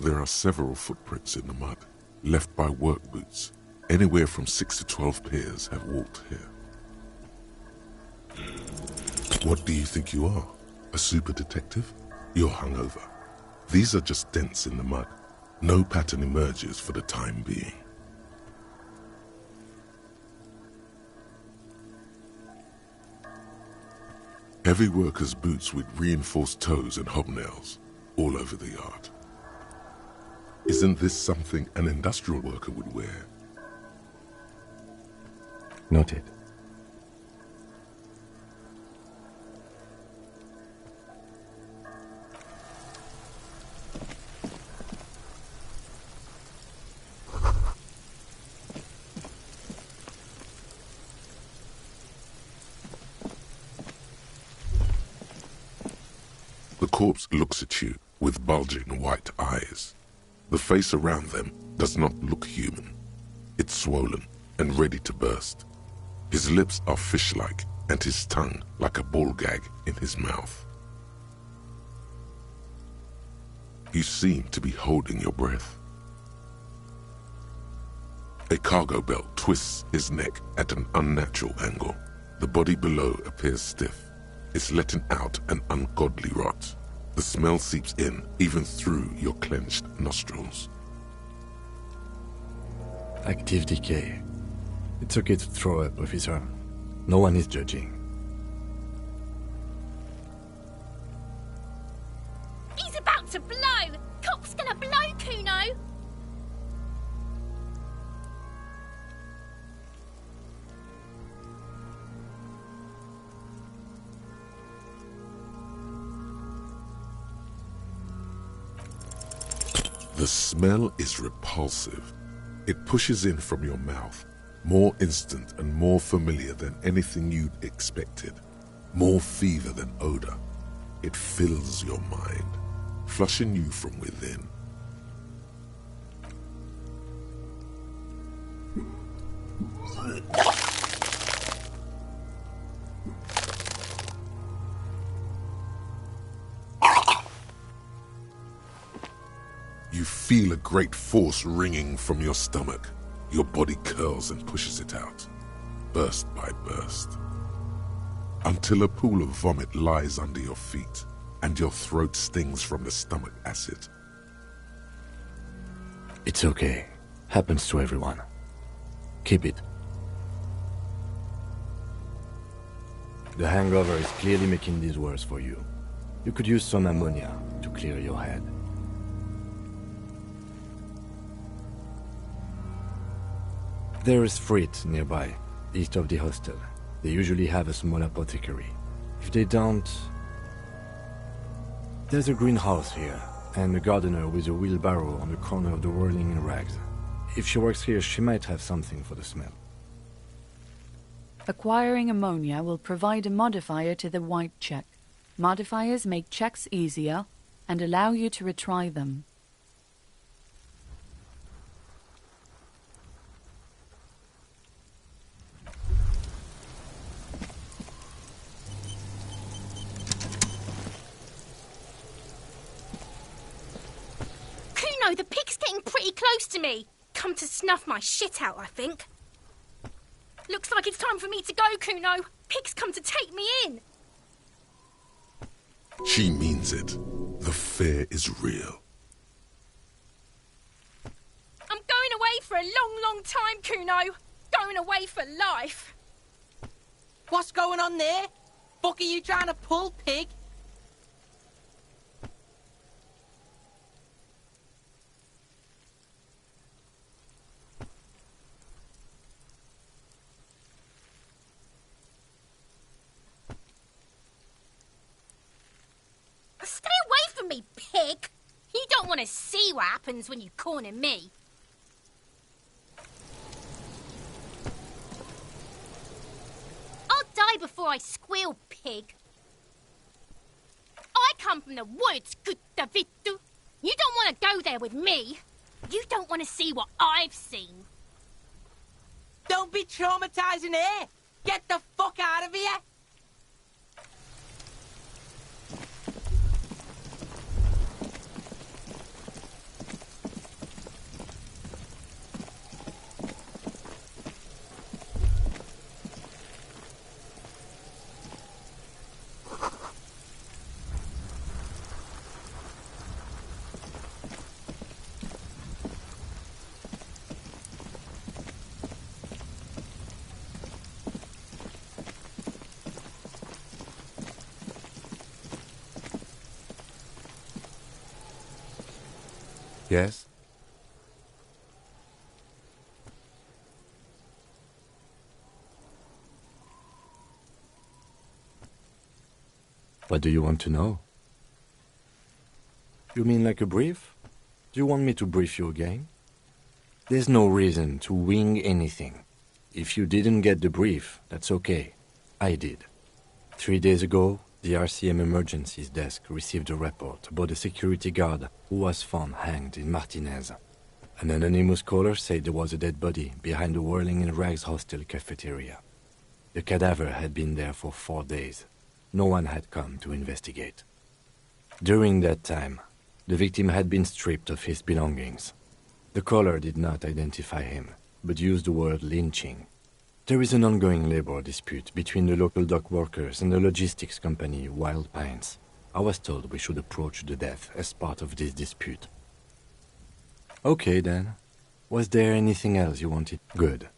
There are several footprints in the mud, left by work boots. Anywhere from 6 to 12 pairs have walked here. What do you think you are? A super detective? You're hungover. These are just dents in the mud. No pattern emerges for the time being. Heavy workers' boots with reinforced toes and hobnails all over the yard. Isn't this something an industrial worker would wear? Noted. The corpse looks at you with bulging white eyes. The face around them does not look human. It's swollen and ready to burst. His lips are fish-like and his tongue like a ball gag in his mouth. You seem to be holding your breath. A cargo belt twists his neck at an unnatural angle. The body below appears stiff. It's letting out an ungodly rot. The smell seeps in, even through your clenched nostrils. Active decay. It's okay to throw up, officer. No one is judging. He's about to blow! Cop's gonna blow, Kuno! The smell is repulsive. It pushes in from your mouth, more instant and more familiar than anything you'd expected, more fever than odor. It fills your mind, flushing you from within. You feel a great force ringing from your stomach. Your body curls and pushes it out, burst by burst, until a pool of vomit lies under your feet and your throat stings from the stomach acid. It's okay. Happens to everyone. Keep it. The hangover is clearly making this worse for you. You could use some ammonia to clear your head. There is Frit nearby, east of the hostel. They usually have a small apothecary. If they don't... There's a greenhouse here, and a gardener with a wheelbarrow on the corner of the whirling rags. If she works here, she might have something for the smell. Acquiring ammonia will provide a modifier to the white check. Modifiers make checks easier and allow you to retry them. Kuno, the pig's getting pretty close to me. Come to snuff my shit out, I think. Looks like it's time for me to go, Kuno. Pig's come to take me in. She means it. The fear is real. I'm going away for a long, long time, Kuno. Going away for life. What's going on there? Fuck are you trying to pull, pig? Stay away from me, pig. You don't want to see what happens when you corner me. I'll die before I squeal, pig. I come from the woods, good Davidu. You don't want to go there with me. You don't want to see what I've seen. Don't be traumatizing here. Get the fuck out of here. Yes? What do you want to know? You mean like a brief? Do you want me to brief you again? There's no reason to wing anything. If you didn't get the brief, that's okay. I did. 3 days ago, the RCM Emergencies Desk received a report about a security guard who was found hanged in Martinez. An anonymous caller said there was a dead body behind the Whirling in Rags hostel cafeteria. The cadaver had been there for 4 days. No one had come to investigate. During that time, the victim had been stripped of his belongings. The caller did not identify him, but used the word lynching. There is an ongoing labor dispute between the local dock workers and the logistics company Wild Pines. I was told we should approach the death as part of this dispute. Okay then. Was there anything else you wanted? Good.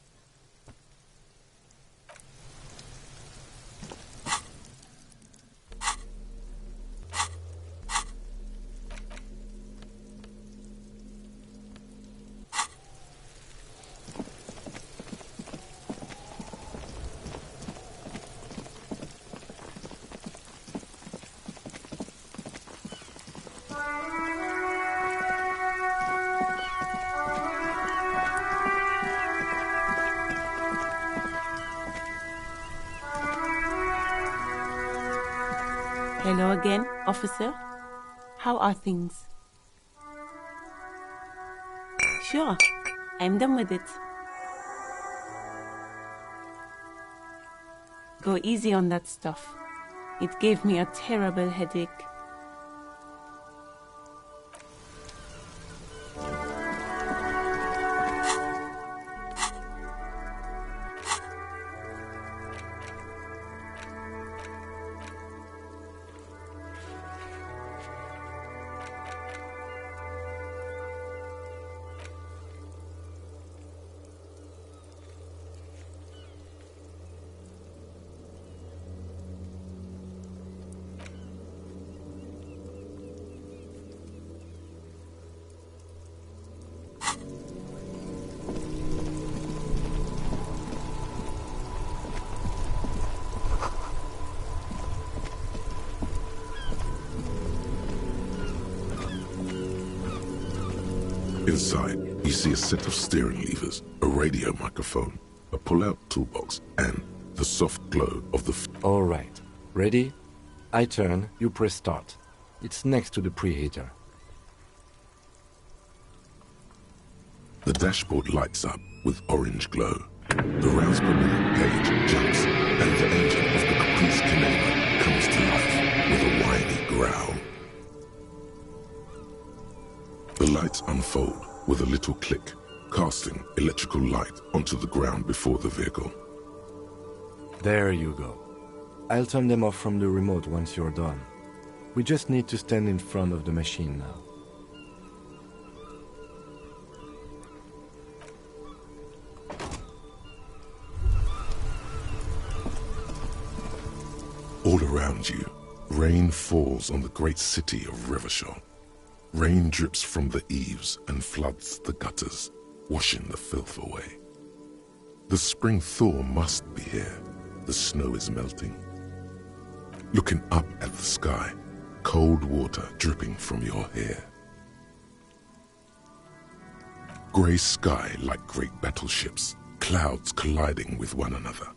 Hello again, officer. How are things? Sure, I'm done with it. Go easy on that stuff. It gave me a terrible headache. Inside, you see a set of steering levers, a radio microphone, a pull-out toolbox, and the soft glow of the... All right. Ready? I turn, you press start. It's next to the preheater. The dashboard lights up with orange glow. The rouse per minute gauge jumps, and the engine of the Caprice Canela comes to life with a whiny growl. The lights unfold with a little click, casting electrical light onto the ground before the vehicle. There you go. I'll turn them off from the remote once you're done. We just need to stand in front of the machine now. All around you, rain falls on the great city of Revachol. Rain drips from the eaves and floods the gutters, washing the filth away. The spring thaw must be here. The snow is melting. Looking up at the sky, cold water dripping from your hair. Grey sky like great battleships, clouds colliding with one another.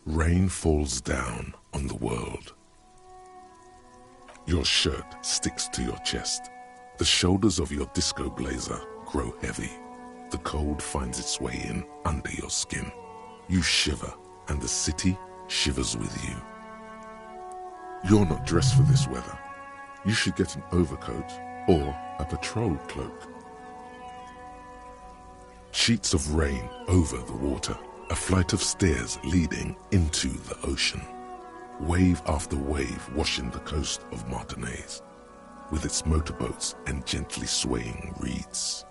Rain falls down on the world. Your shirt sticks to your chest. The shoulders of your disco blazer grow heavy. The cold finds its way in under your skin. You shiver, and the city shivers with you. You're not dressed for this weather. You should get an overcoat or a patrol cloak. Sheets of rain over the water, a flight of stairs leading into the ocean. Wave after wave washing the coast of Martinez, with its motorboats and gently swaying reeds.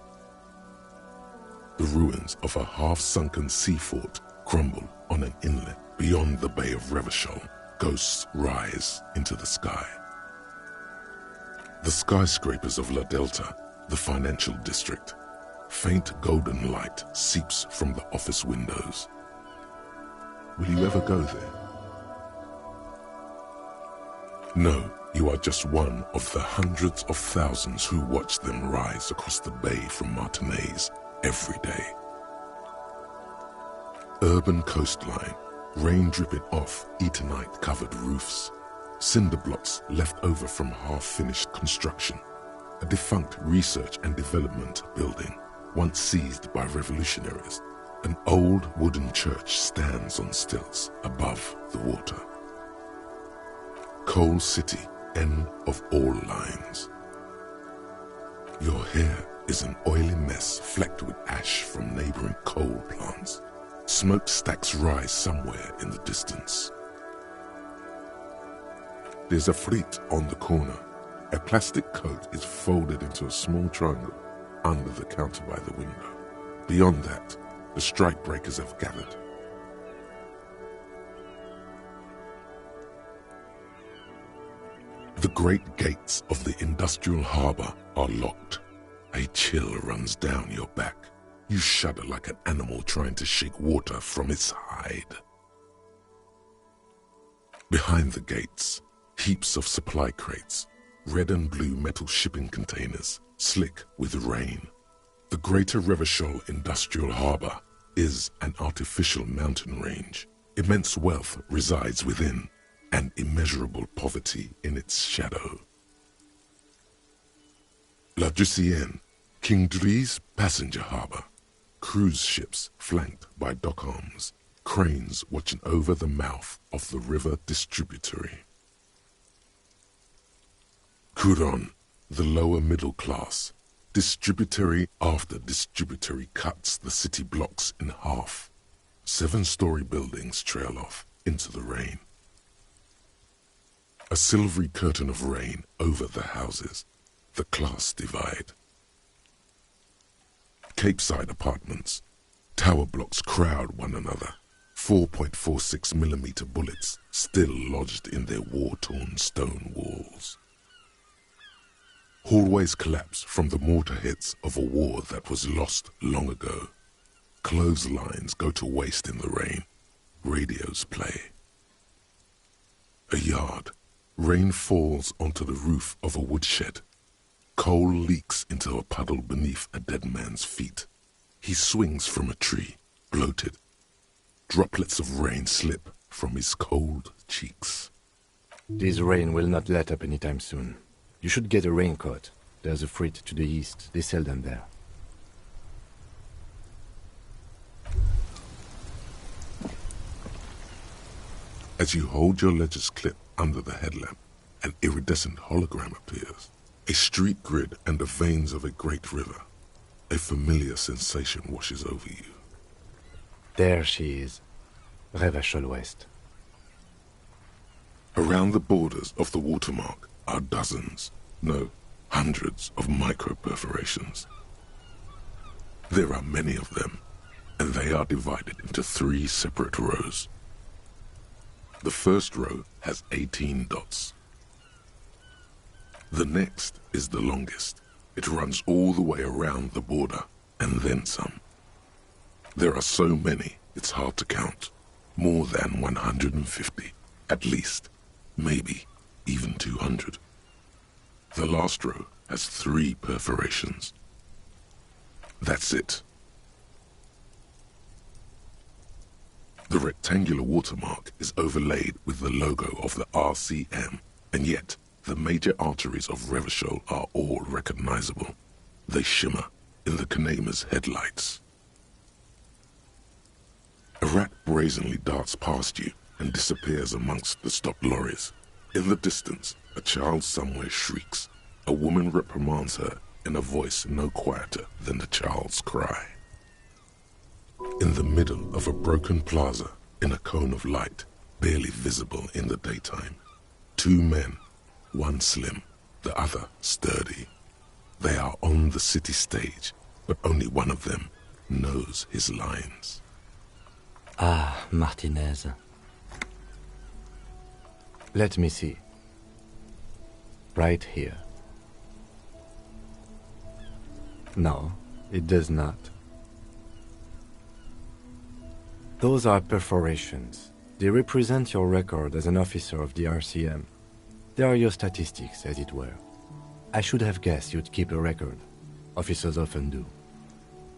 The ruins of a half-sunken sea fort crumble on an inlet beyond the Bay of Revachol. Ghosts rise into the sky. The skyscrapers of La Delta the financial district. Faint golden light seeps from the office windows. Will you ever go there? No, you are just one of the hundreds of thousands who watch them rise across the bay from Martinez every day. Urban coastline, rain dripping off Eternite-covered roofs, cinder blocks left over from half-finished construction, a defunct research and development building once seized by revolutionaries. An old wooden church stands on stilts above the water. Coal City, end of all lines. Your hair is an oily mess flecked with ash from neighboring coal plants. Smokestacks rise somewhere in the distance. There's a fleet on the corner. A plastic coat is folded into a small triangle under the counter by the window. Beyond that, the strikebreakers have gathered. The great gates of the industrial harbour are locked. A chill runs down your back. You shudder like an animal trying to shake water from its hide. Behind the gates, heaps of supply crates, red and blue metal shipping containers, slick with rain. The Greater Revachol Industrial Harbour is an artificial mountain range. Immense wealth resides within, and immeasurable poverty in its shadow. La Drusienne, King Dries passenger harbour. Cruise ships flanked by dock arms, cranes watching over the mouth of the river distributary. Couronne, the lower middle class. Distributary after distributary cuts the city blocks in half. 7-story buildings trail off into the rain. A silvery curtain of rain over the houses, the class divide. Capeside apartments, tower blocks crowd one another, 4.46mm bullets still lodged in their war-torn stone walls. Hallways collapse from the mortar hits of a war that was lost long ago. Clotheslines go to waste in the rain. Radios play. A yard. Rain falls onto the roof of a woodshed. Coal leaks into a puddle beneath a dead man's feet. He swings from a tree, bloated. Droplets of rain slip from his cold cheeks. This rain will not let up anytime soon. You should get a raincoat. There's a freight to the east. They sell them there. As you hold your ledger's clip under the headlamp, an iridescent hologram appears. A street grid and the veins of a great river. A familiar sensation washes over you. There she is. Revachol West. Around the borders of the watermark are dozens, no, hundreds of micro-perforations. There are many of them, and they are divided into 3 separate rows. The first row has 18 dots. The next is the longest. It runs all the way around the border, and then some. There are so many, it's hard to count. More than 150, at least, maybe even 200. The last row has 3 perforations. That's it. The rectangular watermark is overlaid with the logo of the RCM, and yet the major arteries of Revachol are all recognizable. They shimmer in the Kanema's headlights. A rat brazenly darts past you and disappears amongst the stopped lorries. In the distance, a child somewhere shrieks. A woman reprimands her in a voice no quieter than the child's cry. In the middle of a broken plaza, in a cone of light, barely visible in the daytime, 2 men, one slim, the other sturdy. They are on the city stage, but only one of them knows his lines. Ah, Martinez. Let me see. Right here. No, it does not. Those are perforations. They represent your record as an officer of the RCM. They are your statistics, as it were. I should have guessed you'd keep a record. Officers often do.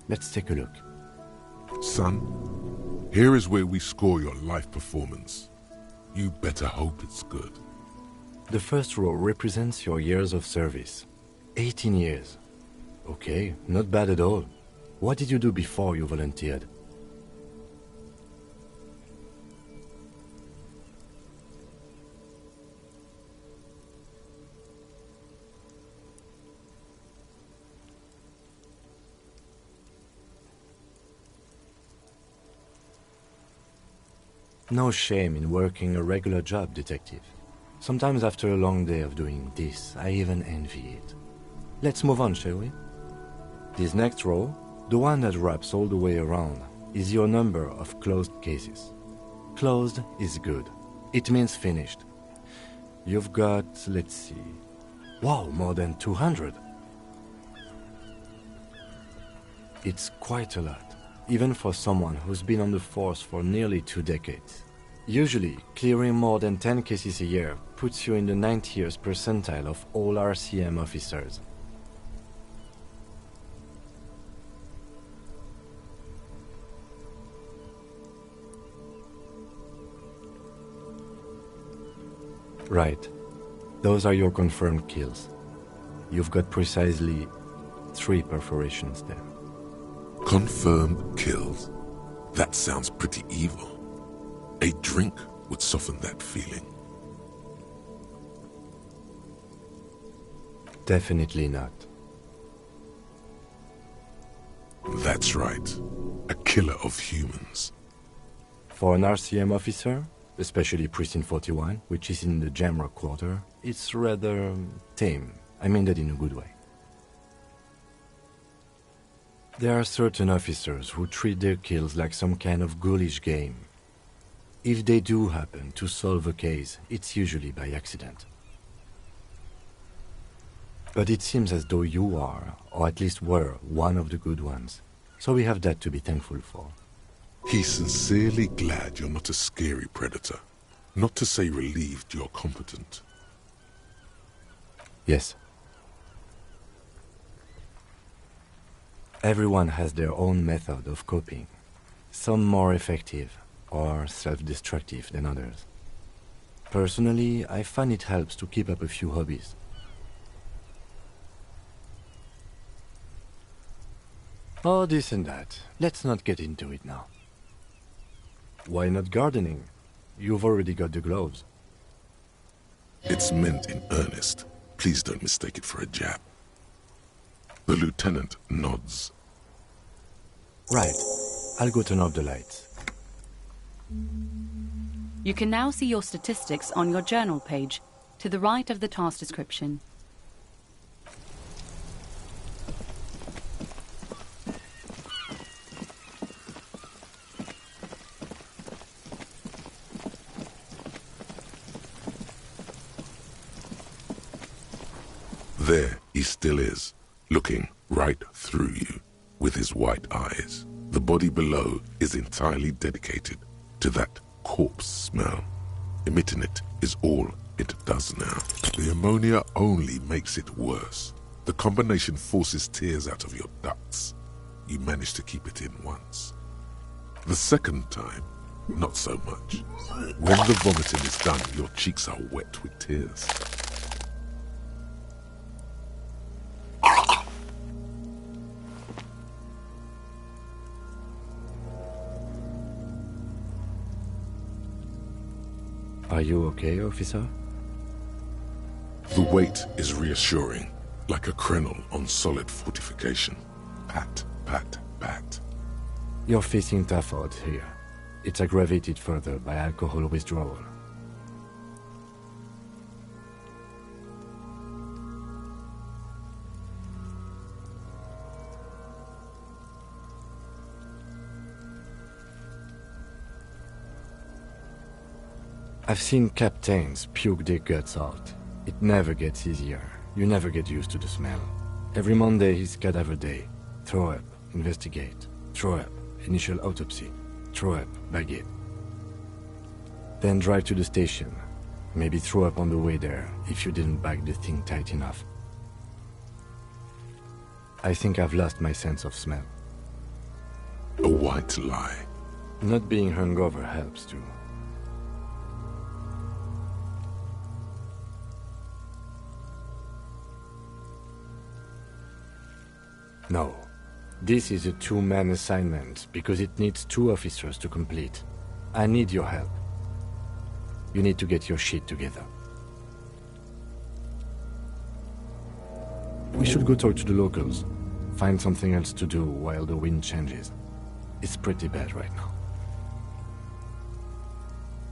Let's take a look. Son, here is where we score your life performance. You better hope it's good. The first row represents your years of service. 18 years. Okay, not bad at all. What did you do before you volunteered? No shame in working a regular job, detective. Sometimes after a long day of doing this, I even envy it. Let's move on, shall we? This next row, the one that wraps all the way around, is your number of closed cases. Closed is good. It means finished. You've got, let's see... Wow, more than 200. It's quite a lot, even for someone who's been on the force for nearly 2 decades. Usually, clearing more than 10 cases a year puts you in the 90th percentile of all RCM officers. Right. Those are your confirmed kills. You've got precisely 3 perforations there. Confirmed kills? That sounds pretty evil. A drink would soften that feeling. Definitely not. That's right. A killer of humans. For an RCM officer, especially Precinct 41, which is in the Jamrock Quarter, it's rather tame. I mean that in a good way. There are certain officers who treat their kills like some kind of ghoulish game. If they do happen to solve a case, it's usually by accident. But it seems as though you are, or at least were, one of the good ones. So we have that to be thankful for. He's sincerely glad you're not a scary predator. Not to say relieved you're competent. Yes. Everyone has their own method of coping. Some more effective or self-destructive than others. Personally, I find it helps to keep up a few hobbies. Oh, this and that. Let's not get into it now. Why not gardening? You've already got the gloves. It's meant in earnest. Please don't mistake it for a jab. The lieutenant nods. Right. I'll go turn off the lights. You can now see your statistics on your journal page, to the right of the task description. There he still is, looking right through you with his white eyes. The body below is entirely dedicated to that corpse smell. Emitting it is all it does now. The ammonia only makes it worse. The combination forces tears out of your ducts. You manage to keep it in once. The second time, not so much. When the vomiting is done, your cheeks are wet with tears. Are you okay, officer? The weight is reassuring, like a crenel on solid fortification. Pat, pat, pat. You're facing tough odds here. It's aggravated further by alcohol withdrawal. I've seen captains puke their guts out. It never gets easier. You never get used to the smell. Every Monday is cadaver day. Throw up, investigate. Throw up, initial autopsy. Throw up, bag it. Then drive to the station. Maybe throw up on the way there if you didn't bag the thing tight enough. I think I've lost my sense of smell. A white lie. Not being hungover helps too. No. This is a two-man assignment because it needs 2 officers to complete. I need your help. You need to get your shit together. We should go talk to the locals. Find something else to do while the wind changes. It's pretty bad right now.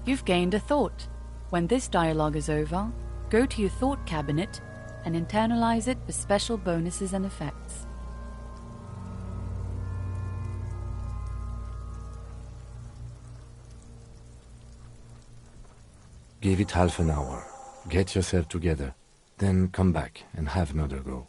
You've gained a thought. When this dialogue is over, go to your thought cabinet and internalize it with special bonuses and effects. Give it half an hour. Get yourself together. Then come back and have another go.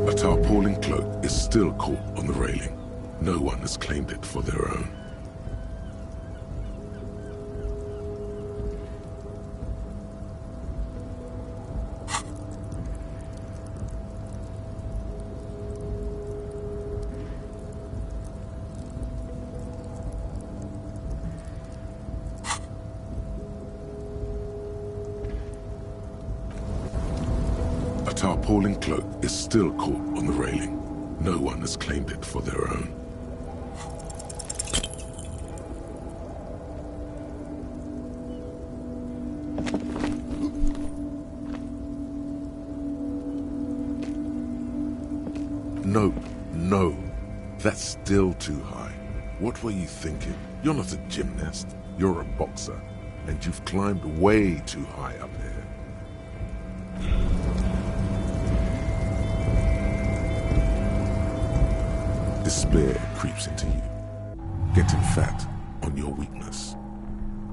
A tarpaulin cloak is still caught on the railing. No one has claimed it for their own. A tarpaulin cloak is still caught on the railing. No one has claimed it for their own. No, no. That's still too high. What were you thinking? You're not a gymnast. You're a boxer. And you've climbed way too high up there. Despair creeps into you, getting fat on your weakness.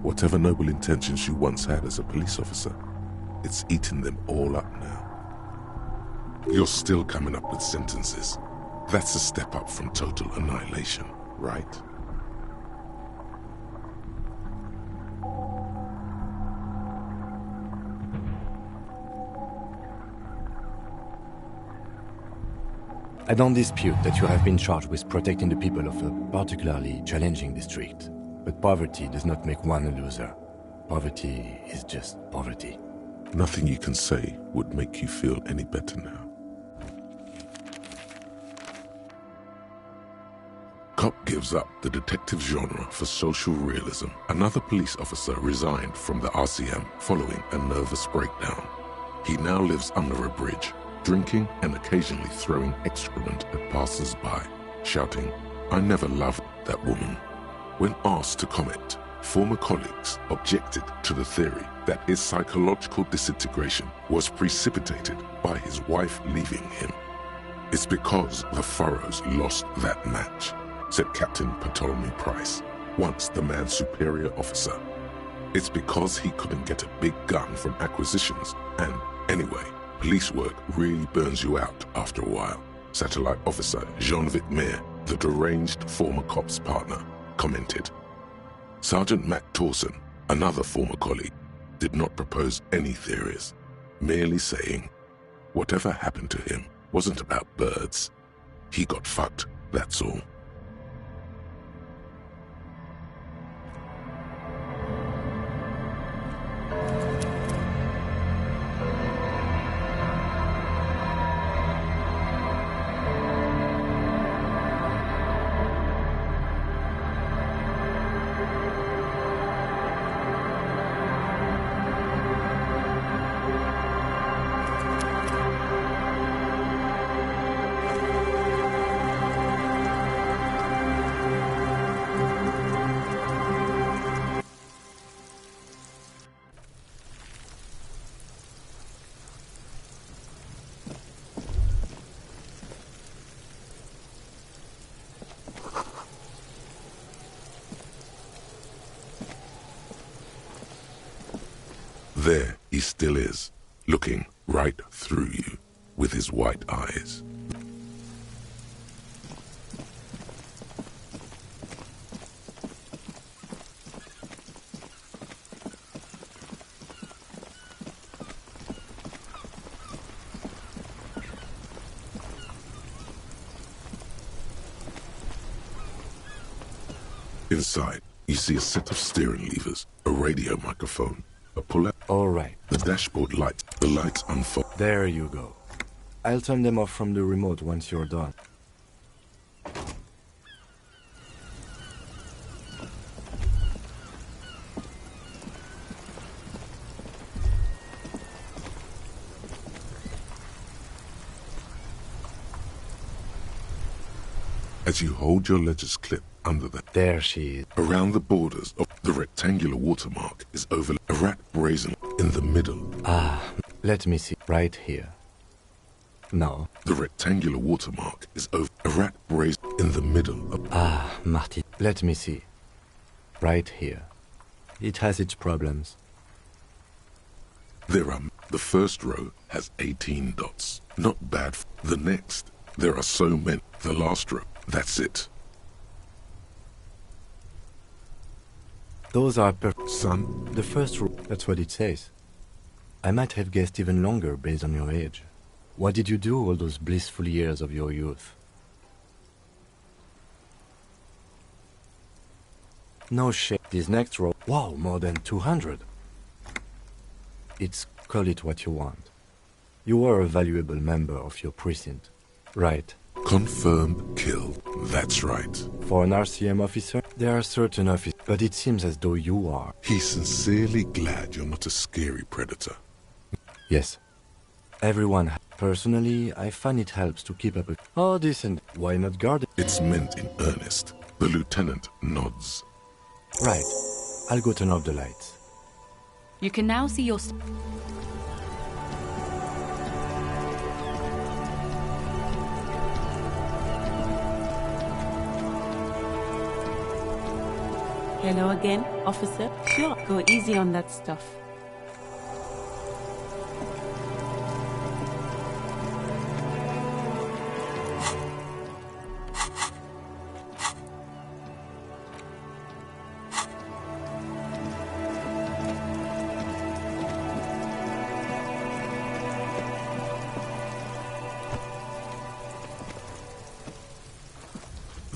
Whatever noble intentions you once had as a police officer, it's eaten them all up now. You're still coming up with sentences. That's a step up from total annihilation, right? I don't dispute that you have been charged with protecting the people of a particularly challenging district. But poverty does not make one a loser. Poverty is just poverty. Nothing you can say would make you feel any better now. Cop gives up the detective genre for social realism. Another police officer resigned from the RCM following a nervous breakdown. He now lives under a bridge, drinking and occasionally throwing excrement at passers-by, shouting, "I never loved that woman." When asked to comment, former colleagues objected to the theory that his psychological disintegration was precipitated by his wife leaving him. "It's because the Furrows lost that match," said Captain Ptolemy Price, once the man's superior officer. "It's because he couldn't get a big gun from acquisitions, and anyway, police work really burns you out after a while," Satellite Officer Jean-Vic Mayer, the deranged former cop's partner, commented. Sergeant Matt Torson, another former colleague, did not propose any theories, merely saying, "Whatever happened to him wasn't about birds. He got fucked, that's all." There he still is, looking right through you with his white eyes. Inside, you see a set of steering levers, a radio microphone, a pull-out. All right. The dashboard lights. The lights unfold. There you go. I'll turn them off from the remote once you're done. As you hold your ledger's clip under the... There she is. Around the borders of the rectangular watermark is over a rat brazen in the middle. Ah, let me see. Right here. No. The rectangular watermark is over a rat brazen in the middle of... Ah, Marty. Let me see. Right here. It has its problems. There are... The first row has 18 dots. Not bad. The next, there are so many. The last row, that's it. Those are Son? The first row, that's what it says. I might have guessed even longer based on your age. What did you do all those blissful years of your youth? No shit. This next row, wow, more than 200. It's call it what you want. You were a valuable member of your precinct. Right. Confirmed kill. That's right. For an RCM officer, there are certain officers, but it seems as though you are. He's sincerely glad you're not a scary predator. Yes. Everyone. Personally, I find it helps to keep up a... Oh, decent. Why not guard it? It's meant in earnest. The lieutenant nods. Right. I'll go turn off the lights. You can now see your... Hello again, officer. Sure, go easy on that stuff.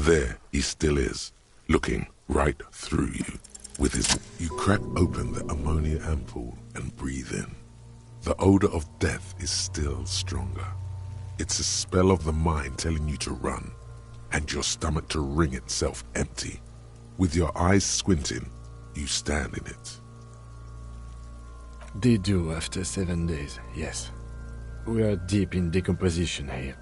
There he still is, looking right through you. With his... You crack open the ammonia ampoule and breathe in. The odor of death is still stronger. It's a spell of the mind telling you to run, and your stomach to wring itself empty. With your eyes squinting, you stand in it. They do after 7 days, yes. We are deep in decomposition here.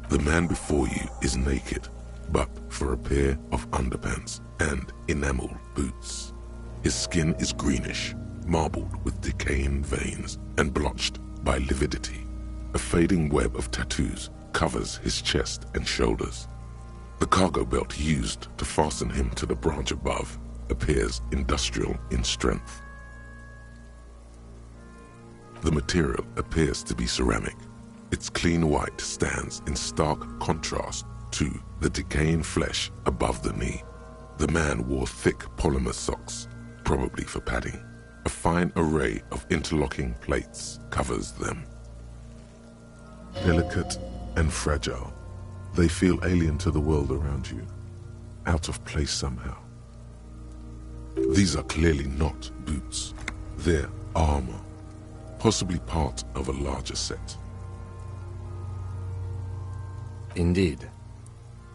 The man before you is naked, but for a pair of underpants and enamel boots. His skin is greenish, marbled with decaying veins and blotched by lividity. A fading web of tattoos covers his chest and shoulders. The cargo belt used to fasten him to the branch above appears industrial in strength. The material appears to be ceramic. Its clean white stands in stark contrast to the decaying flesh above the knee. The man wore thick polymer socks, probably for padding. A fine array of interlocking plates covers them. Delicate and fragile, they feel alien to the world around you, out of place somehow. These are clearly not boots. They're armor, possibly part of a larger set. Indeed.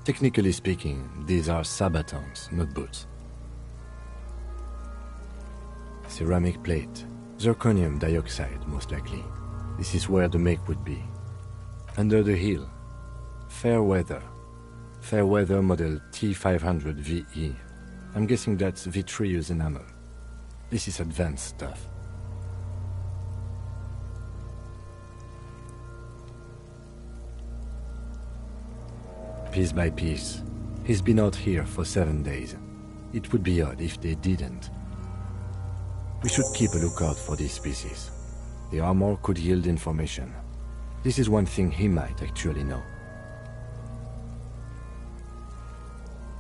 Technically speaking, these are sabatons, not boots. Ceramic plate. Zirconium dioxide, most likely. This is where the make would be. Under the heel. Fair weather. Fair weather model T500 VE. I'm guessing that's vitreous enamel. This is advanced stuff. Piece by piece. He's been out here for 7 days. It would be odd if they didn't. We should keep a lookout for these species. The armor could yield information. This is one thing he might actually know.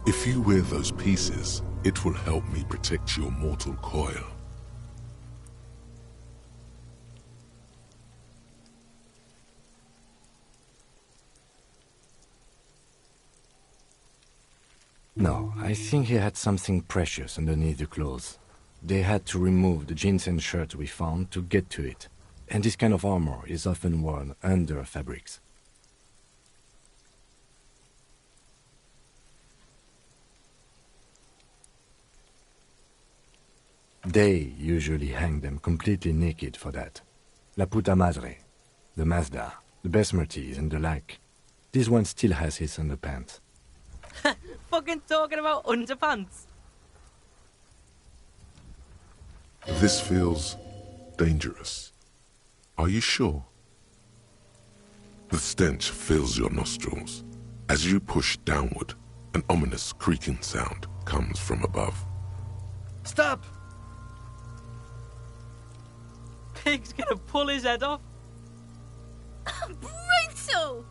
If you wear those pieces, it will help me protect your mortal coil. No, I think he had something precious underneath the clothes. They had to remove the jeans and shirt we found to get to it. And this kind of armor is often worn under fabrics. They usually hang them completely naked for that. La puta madre, the Mazda, the Besmerties and the like. This one still has his underpants. Fucking talking about underpants. This feels dangerous. Are you sure? The stench fills your nostrils. As you push downward, an ominous creaking sound comes from above. Stop! Pig's gonna pull his head off. Brutal!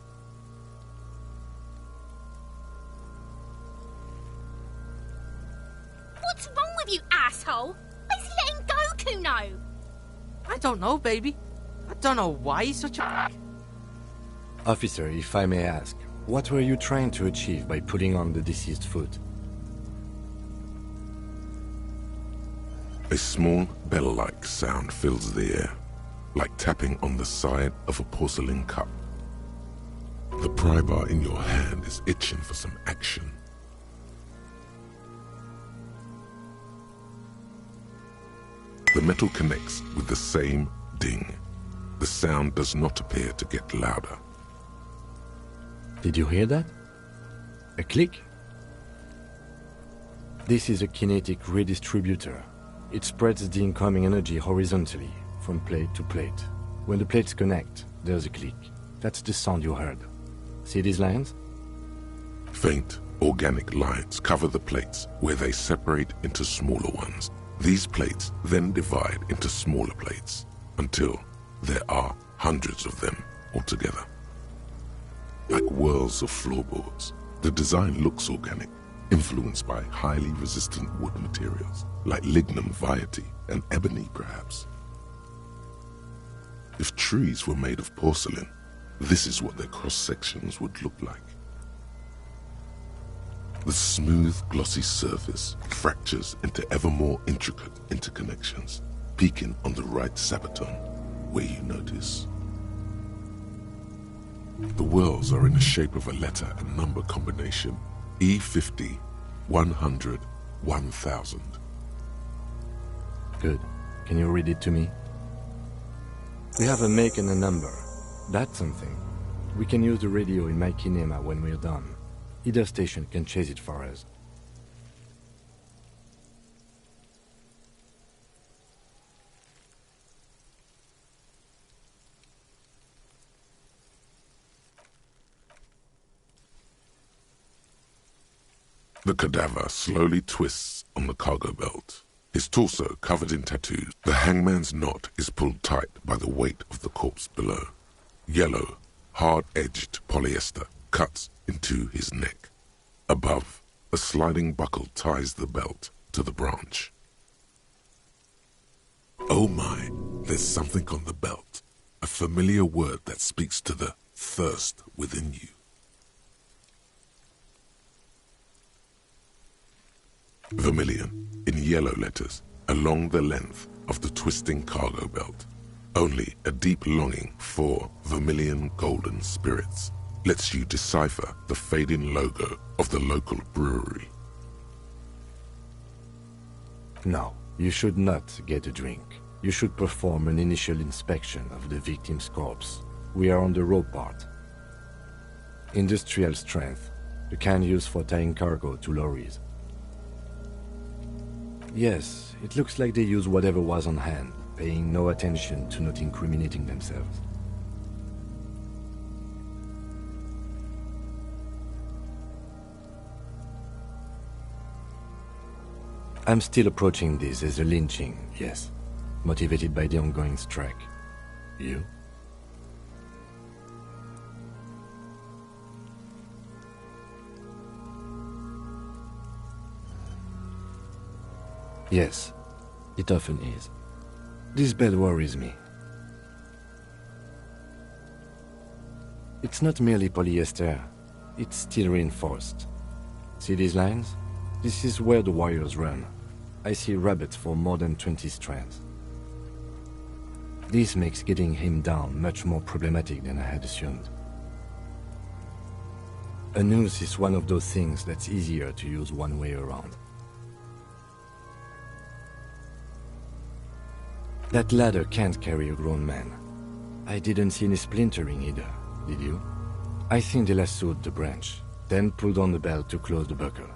What's wrong with you, asshole? Why is he letting go, Kuno? I don't know, baby. I don't know why he's such a... Officer, if I may ask, what were you trying to achieve by pulling on the deceased foot? A small bell-like sound fills the air, like tapping on the side of a porcelain cup. The pry bar in your hand is itching for some action. The metal connects with the same ding. The sound does not appear to get louder. Did you hear that? A click? This is a kinetic redistributor. It spreads the incoming energy horizontally, from plate to plate. When the plates connect, there's a click. That's the sound you heard. See these lines? Faint, organic lines cover the plates where they separate into smaller ones. These plates then divide into smaller plates until there are hundreds of them altogether. Like whirls of floorboards, the design looks organic, influenced by highly resistant wood materials, like lignum vitae and ebony perhaps. If trees were made of porcelain, this is what their cross-sections would look like. The smooth, glossy surface fractures into ever more intricate interconnections, peaking on the right sabaton, where you notice. The worlds are in the shape of a letter and number combination, E50, 100, 1000. Good. Can you read it to me? We have a make and a number. That's something. We can use the radio in my kinema when we're done. Either station can chase it for us. The cadaver slowly twists on the cargo belt. His torso covered in tattoos. The hangman's knot is pulled tight by the weight of the corpse below. Yellow, hard-edged polyester cuts into his neck. Above, a sliding buckle ties the belt to the branch. Oh my, there's something on the belt. A familiar word that speaks to the thirst within you. Vermilion, in yellow letters, along the length of the twisting cargo belt. Only a deep longing for vermilion golden spirits lets you decipher the fading logo of the local brewery. No, you should not get a drink. You should perform an initial inspection of the victim's corpse. We are on the raw part. Industrial strength, the kind used for tying cargo to lorries. Yes, it looks like they used whatever was on hand, paying no attention to not incriminating themselves. I'm still approaching this as a lynching, yes, motivated by the ongoing strike. You? Yes, it often is. This bed worries me. It's not merely polyester, it's steel reinforced. See these lines? This is where the wires run. I see rabbits for more than 20 strands. This makes getting him down much more problematic than I had assumed. A noose is one of those things that's easier to use one way around. That ladder can't carry a grown man. I didn't see any splintering either, did you? I think they lassoed the branch, then pulled on the belt to close the buckle.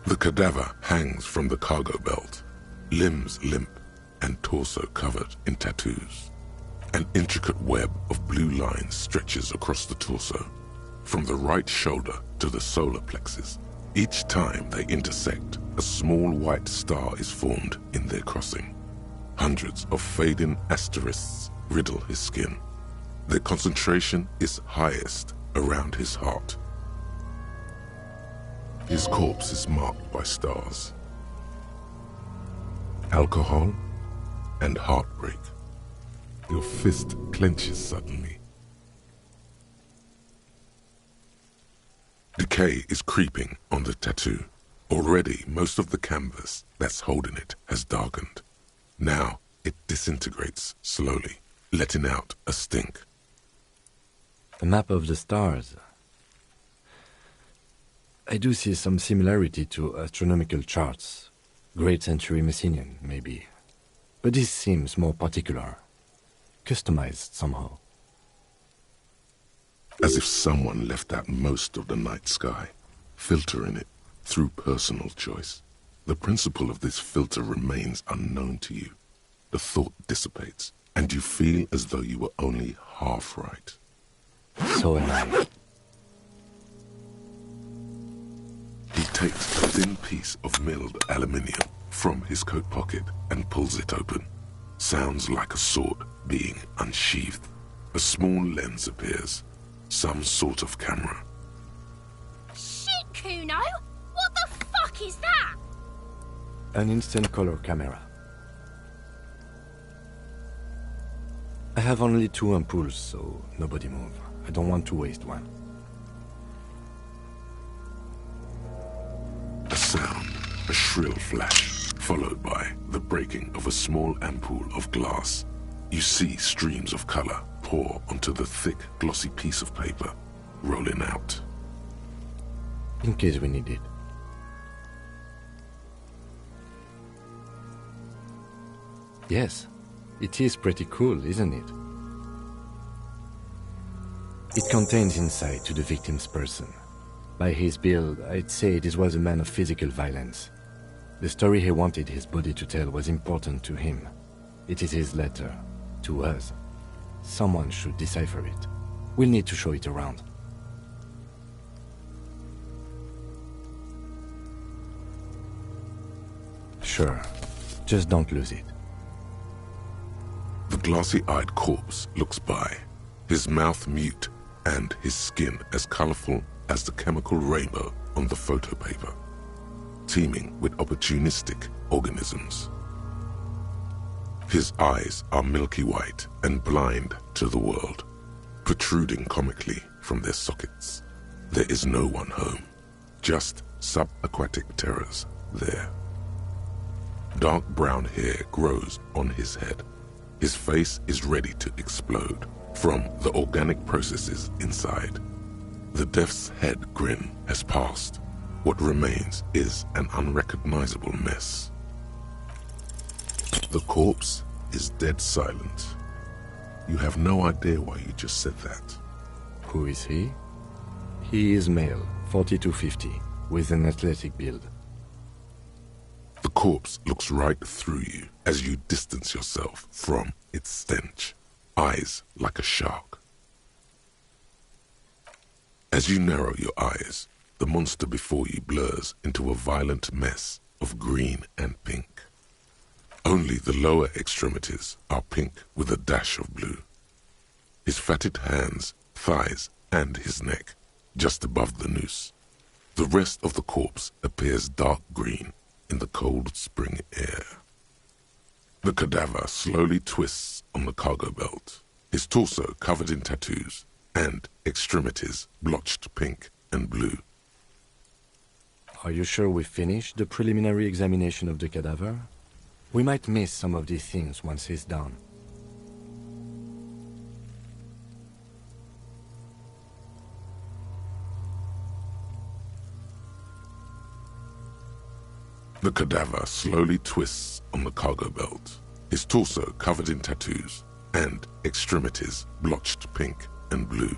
The cadaver hangs from the cargo belt, limbs limp and torso covered in tattoos. An intricate web of blue lines stretches across the torso, from the right shoulder to the solar plexus. Each time they intersect, a small white star is formed in their crossing. Hundreds of fading asterisks riddle his skin. Their concentration is highest around his heart. His corpse is marked by stars. Alcohol and heartbreak. Your fist clenches suddenly. Decay is creeping on the tattoo. Already most of the canvas that's holding it has darkened. Now it disintegrates slowly, letting out a stink. A map of the stars. I do see some similarity to astronomical charts. Great century Messinian, maybe. But this seems more particular. Customized somehow. As if someone left out most of the night sky, filtering it through personal choice. The principle of this filter remains unknown to you. The thought dissipates, and you feel as though you were only half right. So am I. He takes a thin piece of milled aluminium from his coat pocket and pulls it open. Sounds like a sword being unsheathed. A small lens appears. Some sort of camera. Shit, Kuno! What the fuck is that? An instant color camera. I have only 2 ampoules, so nobody move. I don't want to waste one. sound, a shrill flash, followed by the breaking of a small ampoule of glass. You see streams of color pour onto the thick, glossy piece of paper, rolling out. In case we need it. Yes, it is pretty cool, isn't it? It contains insight to the victim's person. By his build, I'd say this was a man of physical violence. The story he wanted his body to tell was important to him. It is his letter, to us. Someone should decipher it. We'll need to show it around. Sure, just don't lose it. The glassy-eyed corpse looks by, his mouth mute and his skin as colorful as the chemical rainbow on the photo paper, teeming with opportunistic organisms. His eyes are milky white and blind to the world, protruding comically from their sockets. There is no one home, just subaquatic terrors there. Dark brown hair grows on his head. His face is ready to explode from the organic processes inside. The death's head grin has passed. What remains is an unrecognizable mess. The corpse is dead silent. You have no idea why you just said that. Who is he? He is male, 40 to 50, with an athletic build. The corpse looks right through you as you distance yourself from its stench, eyes like a shark. As you narrow your eyes, the monster before you blurs into a violent mess of green and pink. Only the lower extremities are pink with a dash of blue. His fatted hands, thighs, and his neck, just above the noose. The rest of the corpse appears dark green in the cold spring air. The cadaver slowly twists on the cargo belt, his torso covered in tattoos and extremities blotched pink and blue. Are you sure we finished the preliminary examination of the cadaver? We might miss some of these things once he's done. The cadaver slowly twists on the cargo belt, his torso covered in tattoos and extremities blotched pink and blue.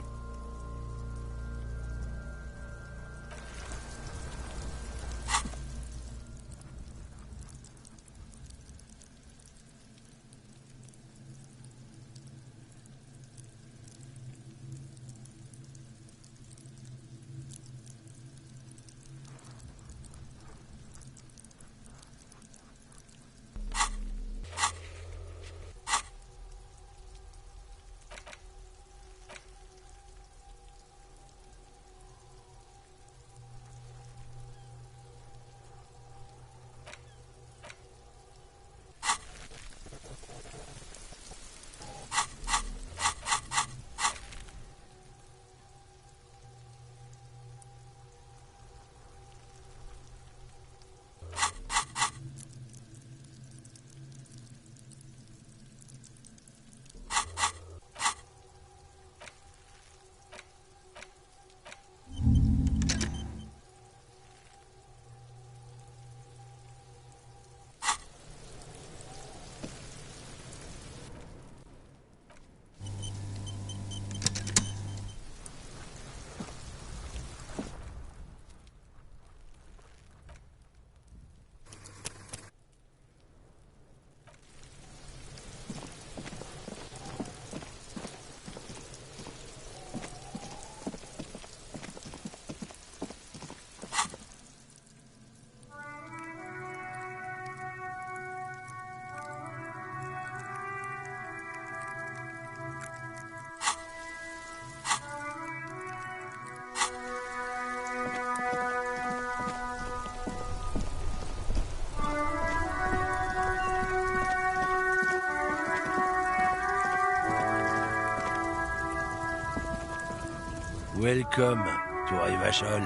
Welcome to Rivachol.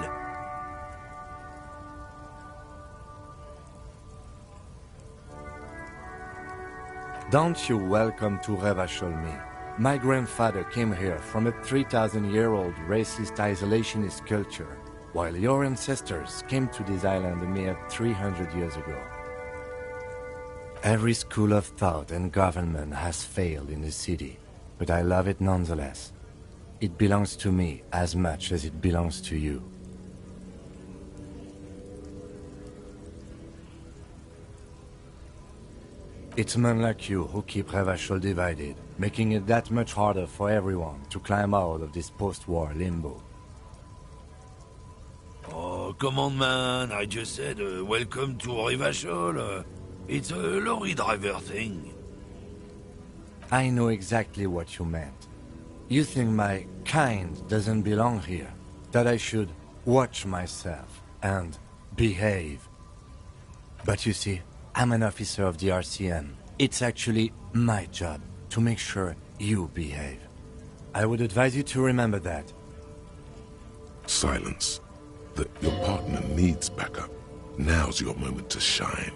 Don't you welcome to Revachol me. My grandfather came here from a 3,000-year-old racist isolationist culture, while your ancestors came to this island a mere 300 years ago. Every school of thought and government has failed in the city, but I love it nonetheless. It belongs to me as much as it belongs to you. It's men like you who keep Revachol divided, making it that much harder for everyone to climb out of this post-war limbo. Oh, come on, man. I just said welcome to Revachol. It's a lorry driver thing. I know exactly what you meant. You think my kind doesn't belong here, that I should watch myself and behave. But you see, I'm an officer of the RCM. It's actually my job to make sure you behave. I would advise you to remember that. Silence. That your partner needs backup. Now's your moment to shine.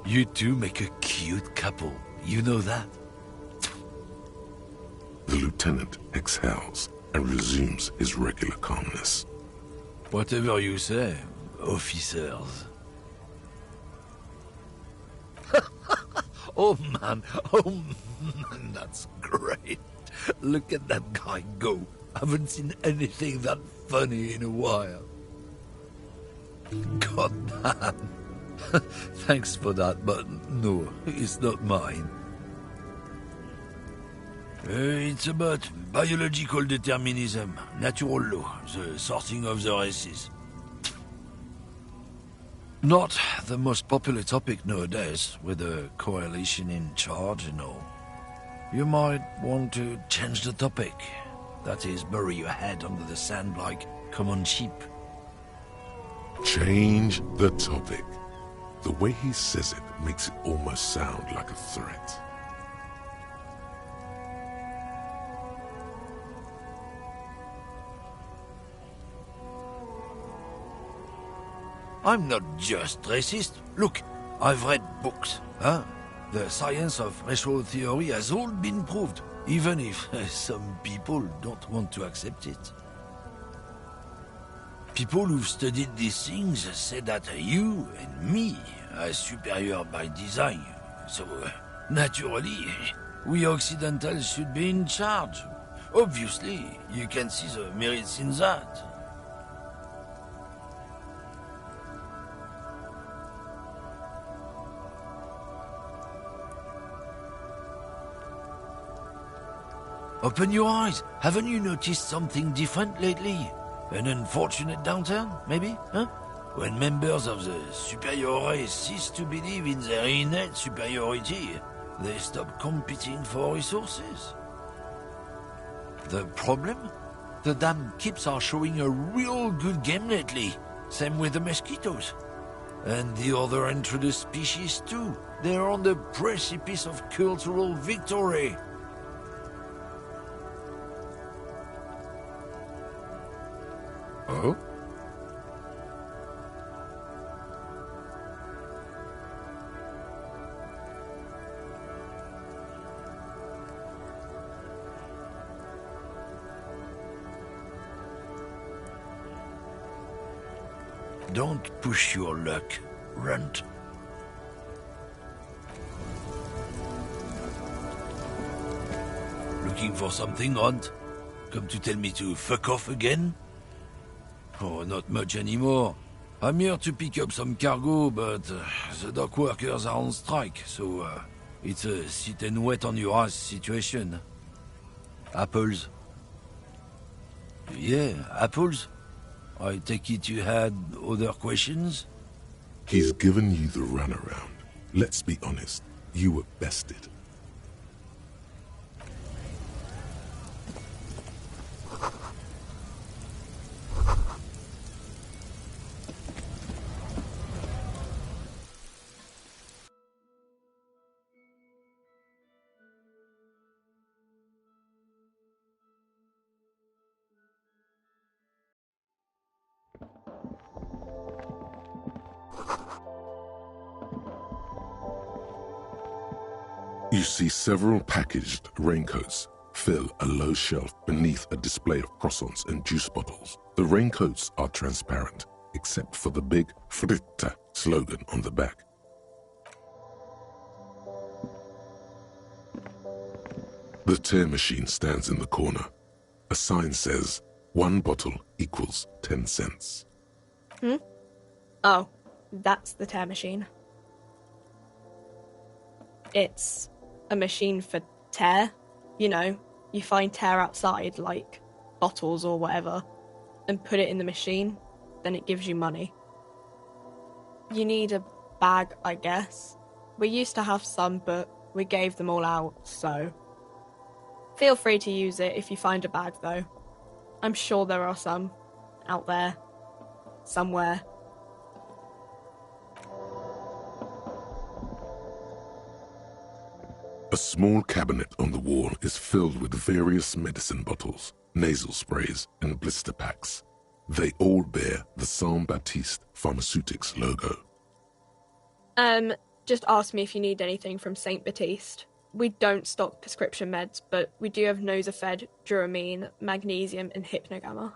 You two make a cute couple. You know that? The lieutenant exhales and resumes his regular calmness. Whatever you say, officers. Oh man, that's great. Look at that guy go. Haven't seen anything that funny in a while. God damn. Thanks for that, but no, it's not mine. It's about biological determinism, natural law, the sorting of the races. Not the most popular topic nowadays, with the coalition in charge and all. You might want to change the topic. That is, bury your head under the sand like common sheep. Change the topic. The way he says it makes it almost sound like a threat. I'm not just racist. Look, I've read books, huh? The science of racial theory has all been proved, even if some people don't want to accept it. People who've studied these things say that you and me are superior by design. So, naturally, we Occidentals should be in charge. Obviously, you can see the merits in that. Open your eyes. Haven't you noticed something different lately? An unfortunate downturn, maybe? Huh? When members of the superior race cease to believe in their innate superiority, they stop competing for resources. The problem? The damn kips are showing a real good game lately. Same with the mosquitoes. And the other introduced species too. They're on the precipice of cultural victory. Oh? Don't push your luck, Runt. Looking for something, Runt? Come to tell me to fuck off again? Oh, not much anymore. I'm here to pick up some cargo, but the dock workers are on strike, so it's a sit and wait on your ass situation. Apples? Yeah, apples? I take it you had other questions? He's given you the runaround. Let's be honest, you were bested. You see several packaged raincoats fill a low shelf beneath a display of croissants and juice bottles. The raincoats are transparent, except for the big Fritte slogan on the back. The tear machine stands in the corner. A sign says, 1 bottle equals 10 cents. Oh, that's the tear machine. It's a machine for tear. You know, you find tear outside, like bottles or whatever, and put it in the machine, then it gives you money. You need a bag, I guess. We used to have some, but we gave them all out, so... Feel free to use it if you find a bag, though. I'm sure there are some out there, somewhere. A small cabinet on the wall is filled with various medicine bottles, nasal sprays, and blister packs. They all bear the Saint-Baptiste Pharmaceutics logo. Just ask me if you need anything from St. Baptiste. We don't stock prescription meds, but we do have Nosafed, Duramine, Magnesium, and Hypnogamma.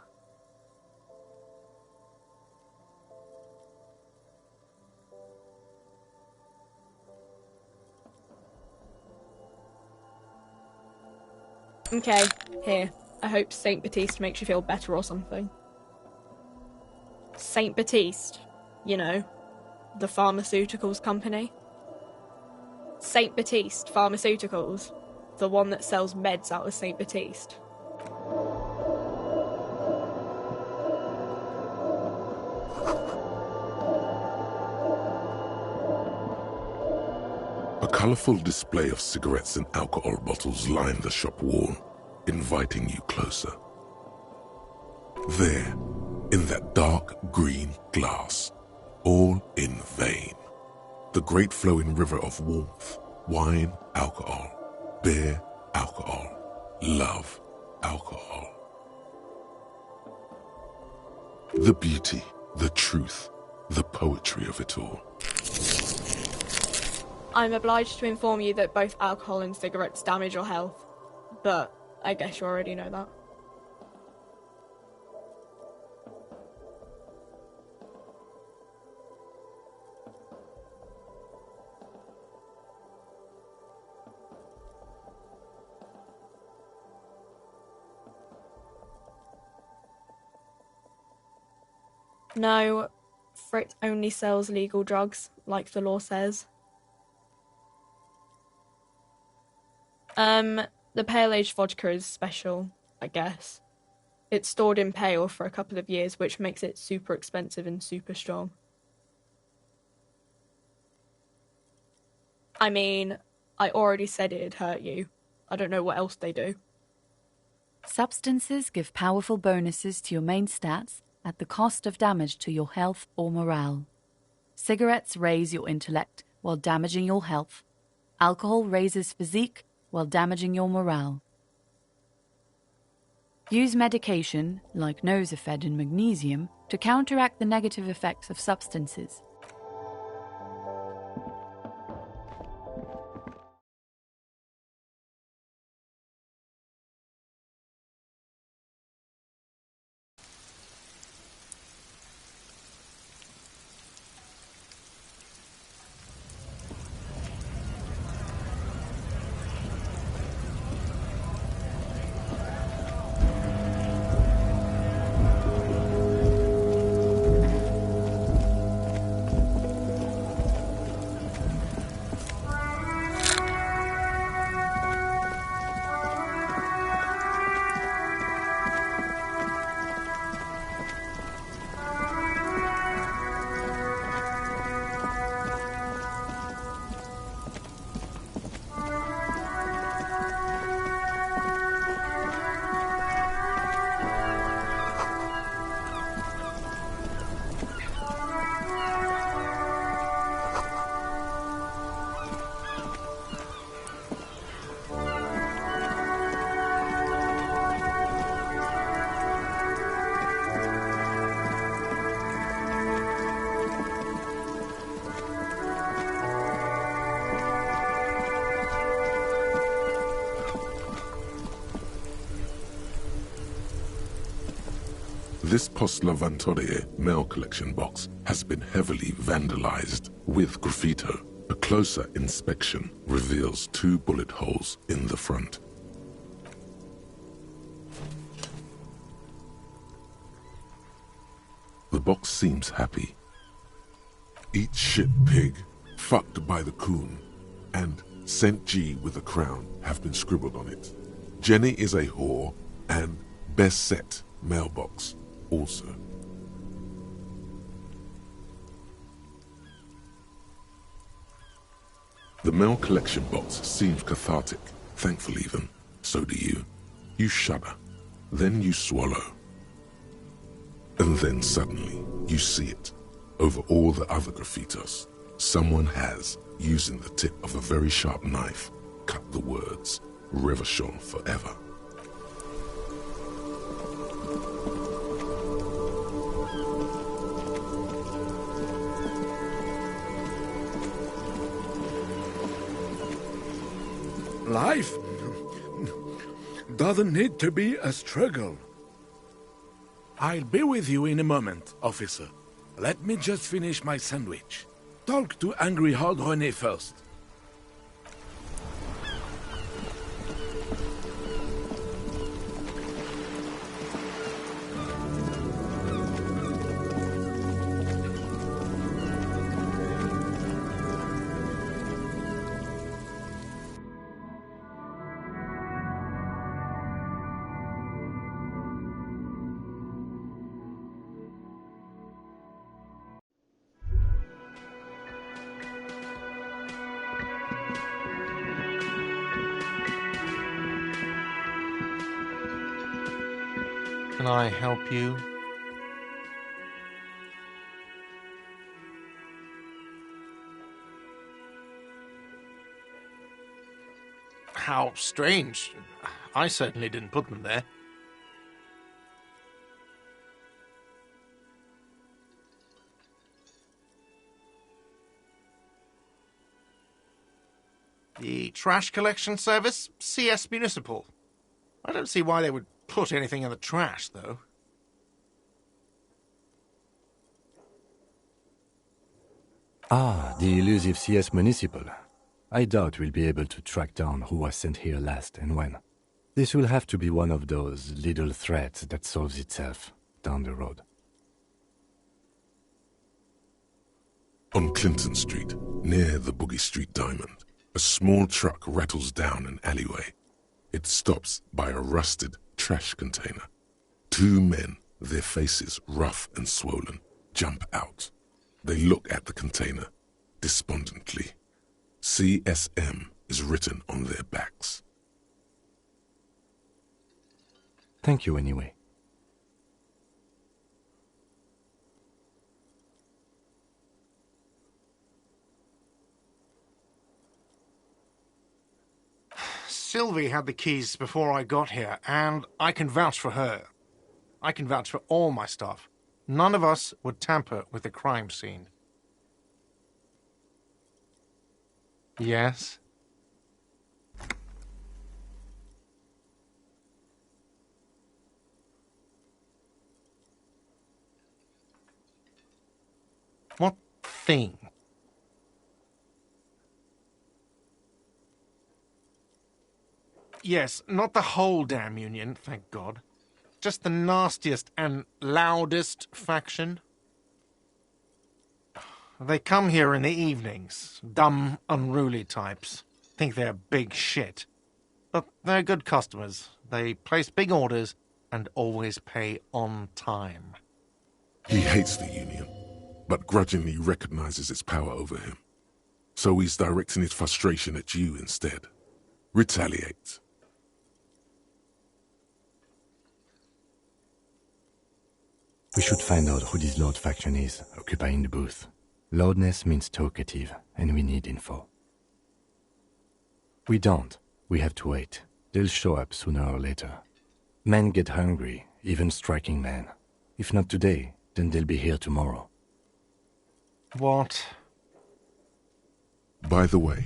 Okay, here. I hope St. Baptiste makes you feel better or something. St. Baptiste, you know, the pharmaceuticals company. St. Baptiste Pharmaceuticals, the one that sells meds out of St. Baptiste. A colourful display of cigarettes and alcohol bottles line the shop wall, inviting you closer. There, in that dark green glass, all in vain, the great flowing river of warmth, wine, alcohol, beer, alcohol, love, alcohol. The beauty, the truth, the poetry of it all. I'm obliged to inform you that both alcohol and cigarettes damage your health, but I guess you already know that. No, Frit only sells legal drugs, like the law says. The pale aged vodka is special, I guess. It's stored in pale for a couple of years, which makes it super expensive and super strong. I mean, I already said it'd hurt you. I don't know what else they do. Substances give powerful bonuses to your main stats at the cost of damage to your health or morale. Cigarettes raise your intellect while damaging your health. Alcohol raises physique while damaging your morale. Use medication, like Nosafed and Magnesium, to counteract the negative effects of substances. This Post Lavantorie mail collection box has been heavily vandalized with graffito. A closer inspection reveals 2 bullet holes in the front. The box seems happy. Eat shit, pig, fucked by the coon, and St. G with a crown have been scribbled on it. Jenny is a whore, and best set mailbox also. The mail collection box seems cathartic, thankful even. So do you. You shudder, then you swallow. And then suddenly, you see it. Over all the other graffitos, someone has, using the tip of a very sharp knife, cut the words, Revachon forever. Life doesn't need to be a struggle. I'll be with you in a moment, officer. Let me just finish my sandwich. Talk to Angry Hog René first. Can I help you? How strange. I certainly didn't put them there. The trash collection service? CS Municipal. I don't see why they would put anything in the trash, though. Ah, the elusive CS Municipal. I doubt we'll be able to track down who was sent here last and when. This will have to be one of those little threats that solves itself down the road. On Clinton Street, near the Boogie Street Diamond, a small truck rattles down an alleyway. It stops by a rusted trash container. 2 men, their faces rough and swollen, jump out. They look at the container, despondently. CSM is written on their backs. Thank you anyway. Sylvie had the keys before I got here, and I can vouch for her. I can vouch for all my staff. None of us would tamper with the crime scene. Yes? What thing? Yes, not the whole damn union, thank God. Just the nastiest and loudest faction. They come here in the evenings. Dumb, unruly types. Think they're big shit. But they're good customers. They place big orders and always pay on time. He hates the union, but grudgingly recognizes its power over him. So he's directing his frustration at you instead. Retaliate. We should find out who this Lord faction is, occupying the booth. Loudness means talkative, and we need info. We don't. We have to wait. They'll show up sooner or later. Men get hungry, even striking men. If not today, then they'll be here tomorrow. What? By the way,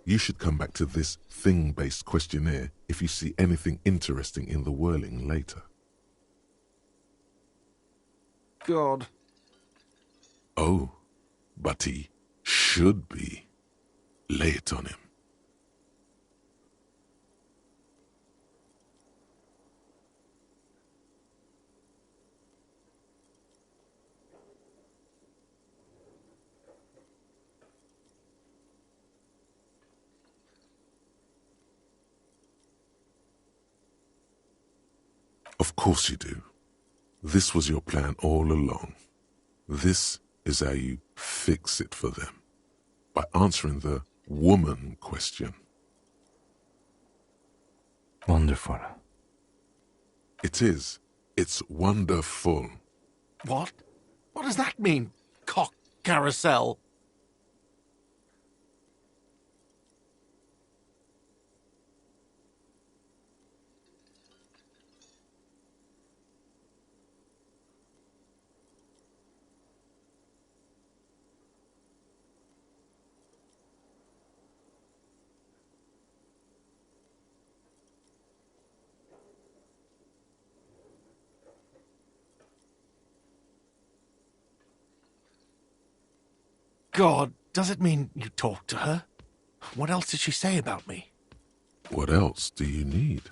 you should come back to this thing-based questionnaire if you see anything interesting in the whirling later. God. Oh, but he should be. Lay it on him. Of course you do. This was your plan all along. This is how you fix it for them. By answering the woman question. Wonderful. It is. It's wonderful. What? What does that mean? Cock carousel? God, does it mean you talked to her? What else did she say about me? What else do you need?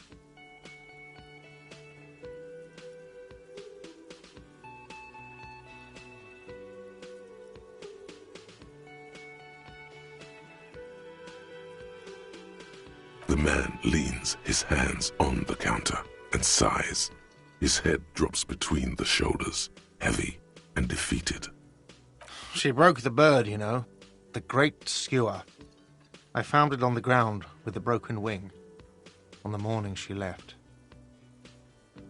The man leans his hands on the counter and sighs. His head drops between the shoulders, heavy and defeated. She broke the bird, you know. The great skewer. I found it on the ground with the broken wing on the morning she left.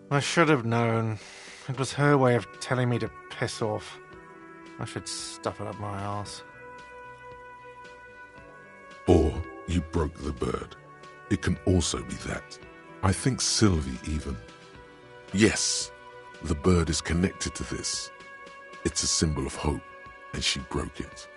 I should have known. It was her way of telling me to piss off. I should stuff it up my arse. Or you broke the bird. It can also be that. I think Sylvie even. Yes, the bird is connected to this. It's a symbol of hope, and she broke it.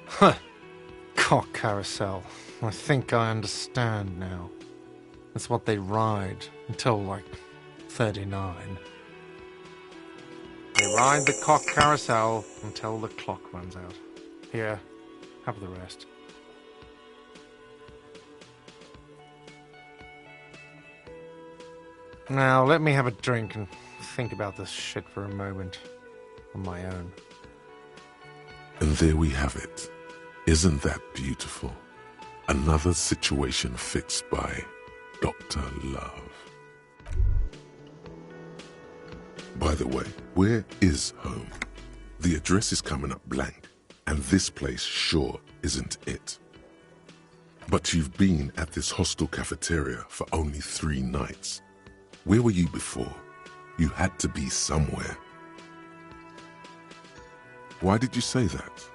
Huh. Cock carousel. I think I understand now. That's what they ride until, like, 39. They ride the cock carousel until the clock runs out. Here, have the rest. Now, let me have a drink and think about this shit for a moment. On my own. And there we have it. Isn't that beautiful? Another situation fixed by Dr. Love. By the way, where is home? The address is coming up blank, and this place sure isn't it. But you've been at this hostel cafeteria for only 3 nights. Where were you before? You had to be somewhere. Why did you say that?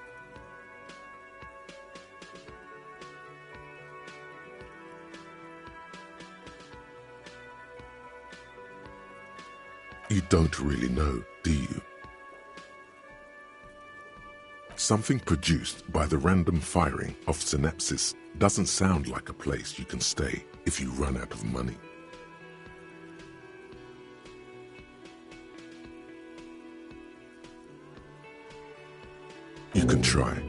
You don't really know, do you? Something produced by the random firing of synapses doesn't sound like a place you can stay if you run out of money. You can try.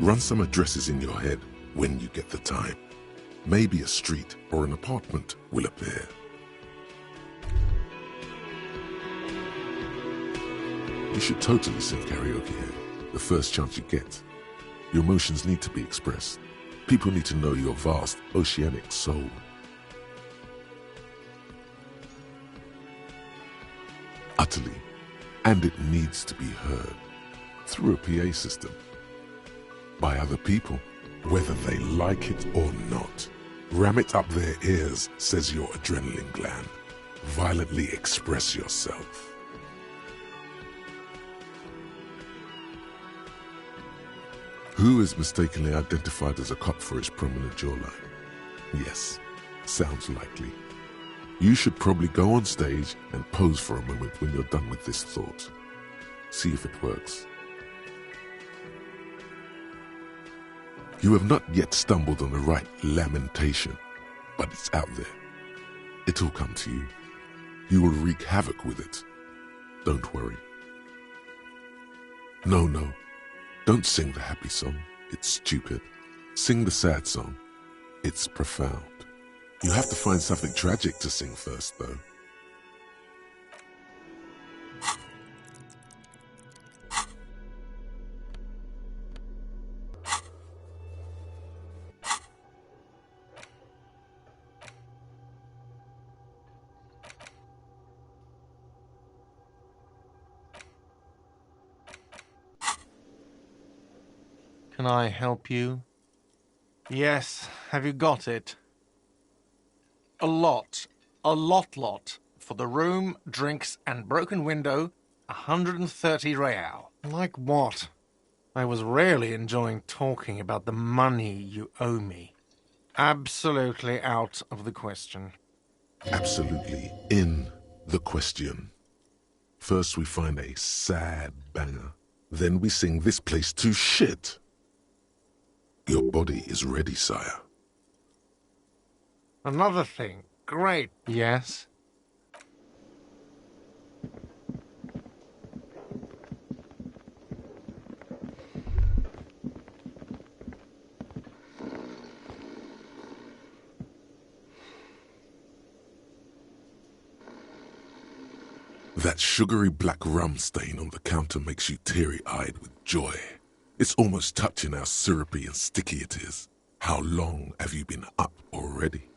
Run some addresses in your head when you get the time. Maybe a street or an apartment will appear. You should totally sing karaoke here, the first chance you get. Your emotions need to be expressed. People need to know your vast, oceanic soul. Utterly. And it needs to be heard. Through a PA system. By other people, whether they like it or not. Ram it up their ears, says your adrenaline gland. Violently express yourself. Who is mistakenly identified as a cop for his prominent jawline? Yes, sounds likely. You should probably go on stage and pose for a moment when you're done with this thought. See if it works. You have not yet stumbled on the right lamentation, but it's out there. It'll come to you. You will wreak havoc with it. Don't worry. No, don't sing the happy song. It's stupid. Sing the sad song. It's profound. You have to find something tragic to sing first, though. Can I help you? Yes, have you got it? A lot. For the room, drinks, and broken window, 130 real. Like what? I was really enjoying talking about the money you owe me. Absolutely out of the question. Absolutely in the question. First we find a sad banger. Then we sing this place to shit. Your body is ready, sire. Another thing. Great. Yes? That sugary black rum stain on the counter makes you teary-eyed with joy. It's almost touching how syrupy and sticky it is. How long have you been up already?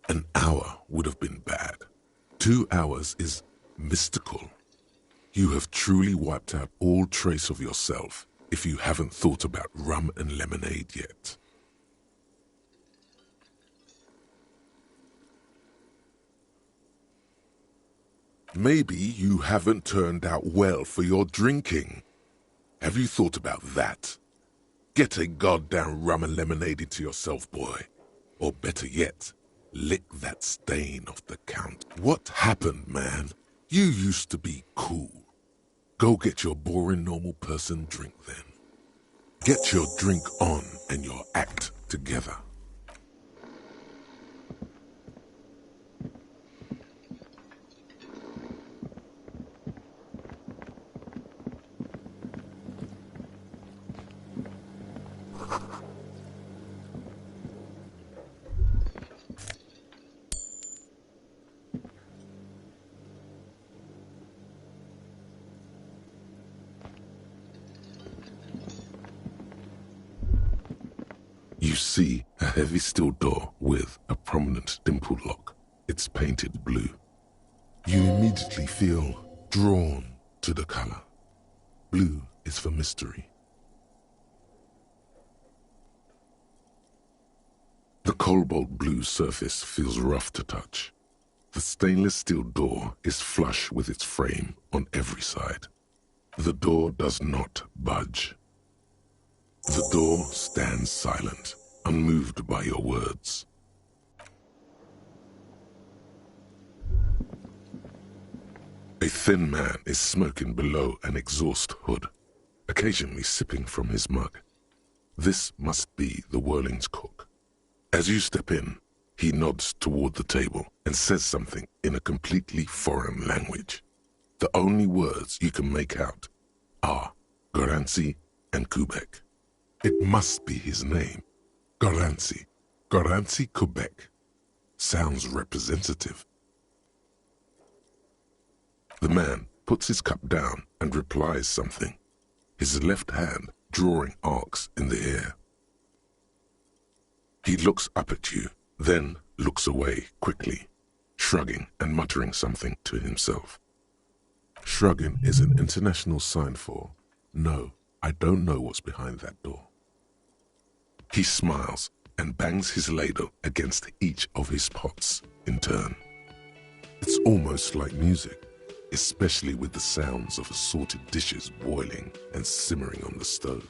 An hour would have been bad. 2 hours is mystical. You have truly wiped out all trace of yourself if you haven't thought about rum and lemonade yet. Maybe you haven't turned out well for your drinking. Have you thought about that? Get a goddamn rum and lemonade into yourself, boy. Or better yet, lick that stain off the counter. What happened, man? You used to be cool. Go get your boring normal person drink then. Get your drink on and your act together. You see a heavy steel door with a prominent dimpled lock. It's painted blue. You immediately feel drawn to the color. Blue is for mystery. The cobalt blue surface feels rough to touch. The stainless steel door is flush with its frame on every side. The door does not budge. The door stands silent, unmoved by your words. A thin man is smoking below an exhaust hood, occasionally sipping from his mug. This must be the Whirling's cook. As you step in, he nods toward the table and says something in a completely foreign language. The only words you can make out are Gehängte and Quebec. It must be his name. Gehängte. Gehängte, Quebec. Sounds representative. The man puts his cup down and replies something, his left hand drawing arcs in the air. He looks up at you, then looks away quickly, shrugging and muttering something to himself. Shrugging is an international sign for, no, I don't know what's behind that door. He smiles and bangs his ladle against each of his pots in turn. It's almost like music. It especially with the sounds of assorted dishes boiling and simmering on the stove.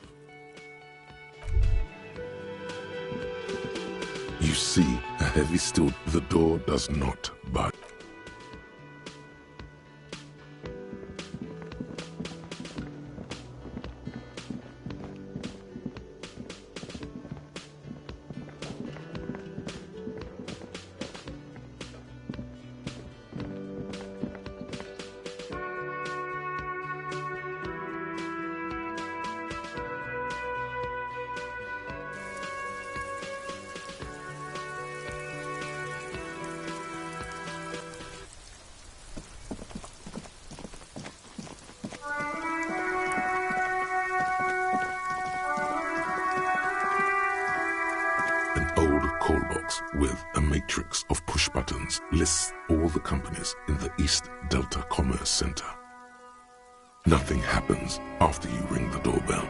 You see a heavy steel. The door does not budge. Call box with a matrix of push buttons lists all the companies in the East Delta Commerce Center. Nothing happens after you ring the doorbell.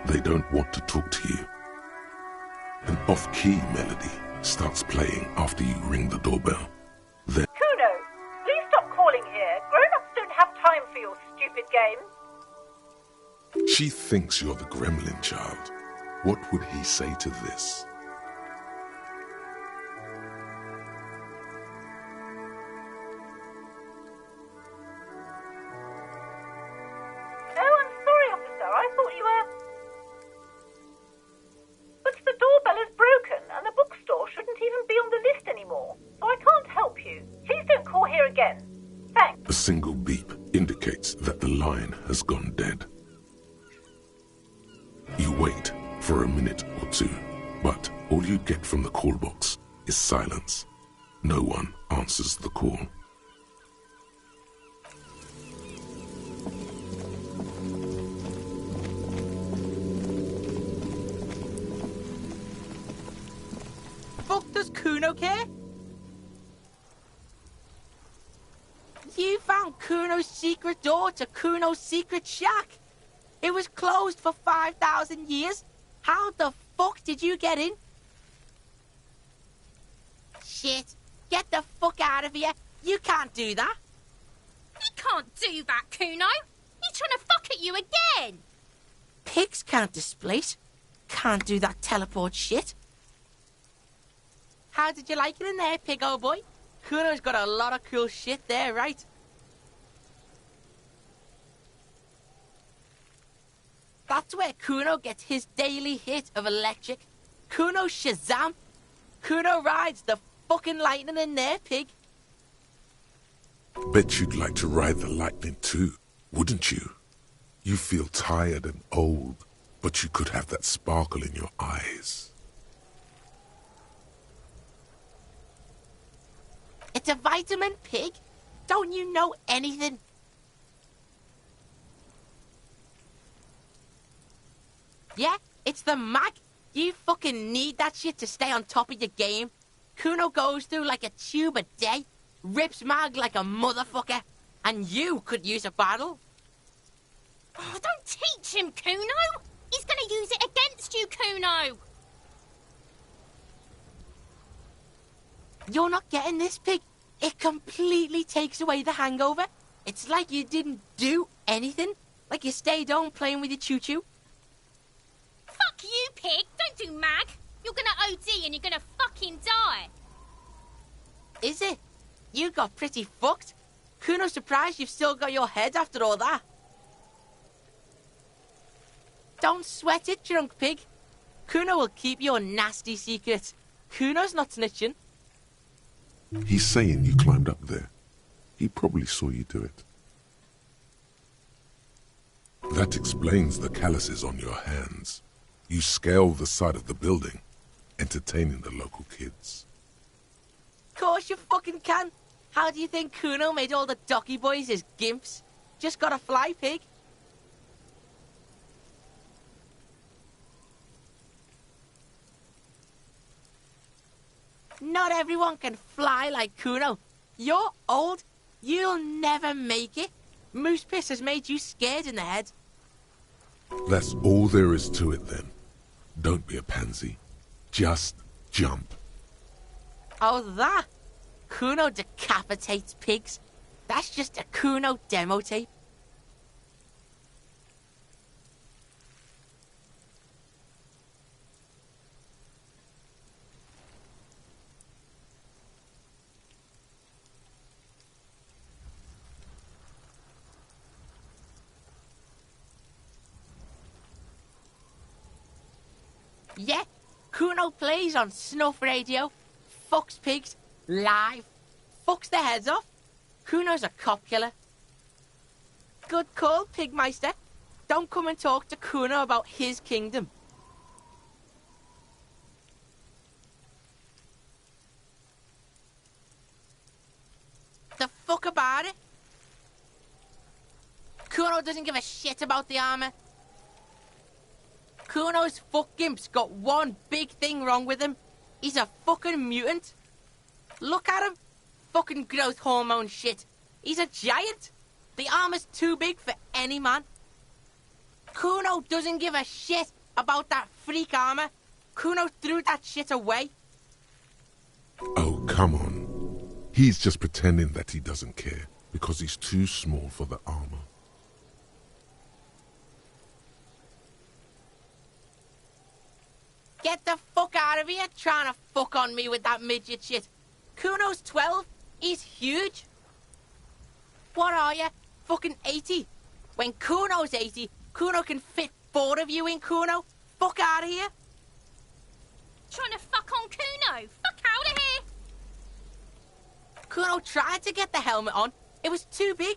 They don't want to talk to you. An off-key melody starts playing after you ring the doorbell. Then Kuno, please stop calling here. Grown-ups don't have time for your stupid games. She thinks you're the gremlin child. What would he say to this? A single beep indicates that the line has gone dead. You wait for a minute or two, but all you get from the call box is silence. No one answers the call. Fuck does Kuno care? You found Kuno's secret door to Kuno's secret shack. It was closed for 5,000 years. How the fuck did you get in? Shit. Get the fuck out of here. You can't do that. He can't do that, Kuno. He's trying to fuck at you again. Pigs can't displace. Can't do that teleport shit. How did you like it in there, pig old boy? Kuno's got a lot of cool shit there, right? That's where Kuno gets his daily hit of electric. Kuno Shazam. Kuno rides the fucking lightning in there, pig. Bet you'd like to ride the lightning too, wouldn't you? You feel tired and old, but you could have that sparkle in your eyes. It's a vitamin, pig. Don't you know anything? Yeah, it's the mag. You fucking need that shit to stay on top of your game. Kuno goes through like a tube a day, rips mag like a motherfucker, and you could use a battle. Oh, don't teach him, Kuno. He's going to use it against you, Kuno. You're not getting this, pig. It completely takes away the hangover. It's like you didn't do anything. Like you stayed home playing with your choo-choo. Fuck you, pig. Don't do mag. You're going to OD and you're going to fucking die. Is it? You got pretty fucked. Kuno's surprised you've still got your head after all that. Don't sweat it, drunk pig. Kuno will keep your nasty secrets. Kuno's not snitching. He's saying you climbed up there. He probably saw you do it. That explains the calluses on your hands. You scaled the side of the building, entertaining the local kids. Course you fucking can. How do you think Kuno made all the docky boys his gimps? Just gotta fly, pig. Not everyone can fly like Kuno. You're old. You'll never make it. Moose piss has made you scared in the head. That's all there is to it then. Don't be a pansy. Just jump. Oh, that? Kuno decapitates pigs. That's just a Kuno demo tape. Yeah, Kuno plays on Snuff Radio, fucks pigs, live, fucks their heads off. Kuno's a cop killer. Good call, Pigmeister. Don't come and talk to Kuno about his kingdom. The fuck about it? Kuno doesn't give a shit about the armor. Kuno's fuck gimp's got one big thing wrong with him. He's a fucking mutant. Look at him. Fucking growth hormone shit. He's a giant. The armor's too big for any man. Kuno doesn't give a shit about that freak armor. Kuno threw that shit away. Oh, come on. He's just pretending that he doesn't care because he's too small for the armor. Get the fuck out of here trying to fuck on me with that midget shit. Kuno's 12. He's huge. What are you? Fucking 80? When Kuno's 80, Kuno can fit 4 of you in Kuno. Fuck out of here. Trying to fuck on Kuno. Fuck out of here. Kuno tried to get the helmet on. It was too big.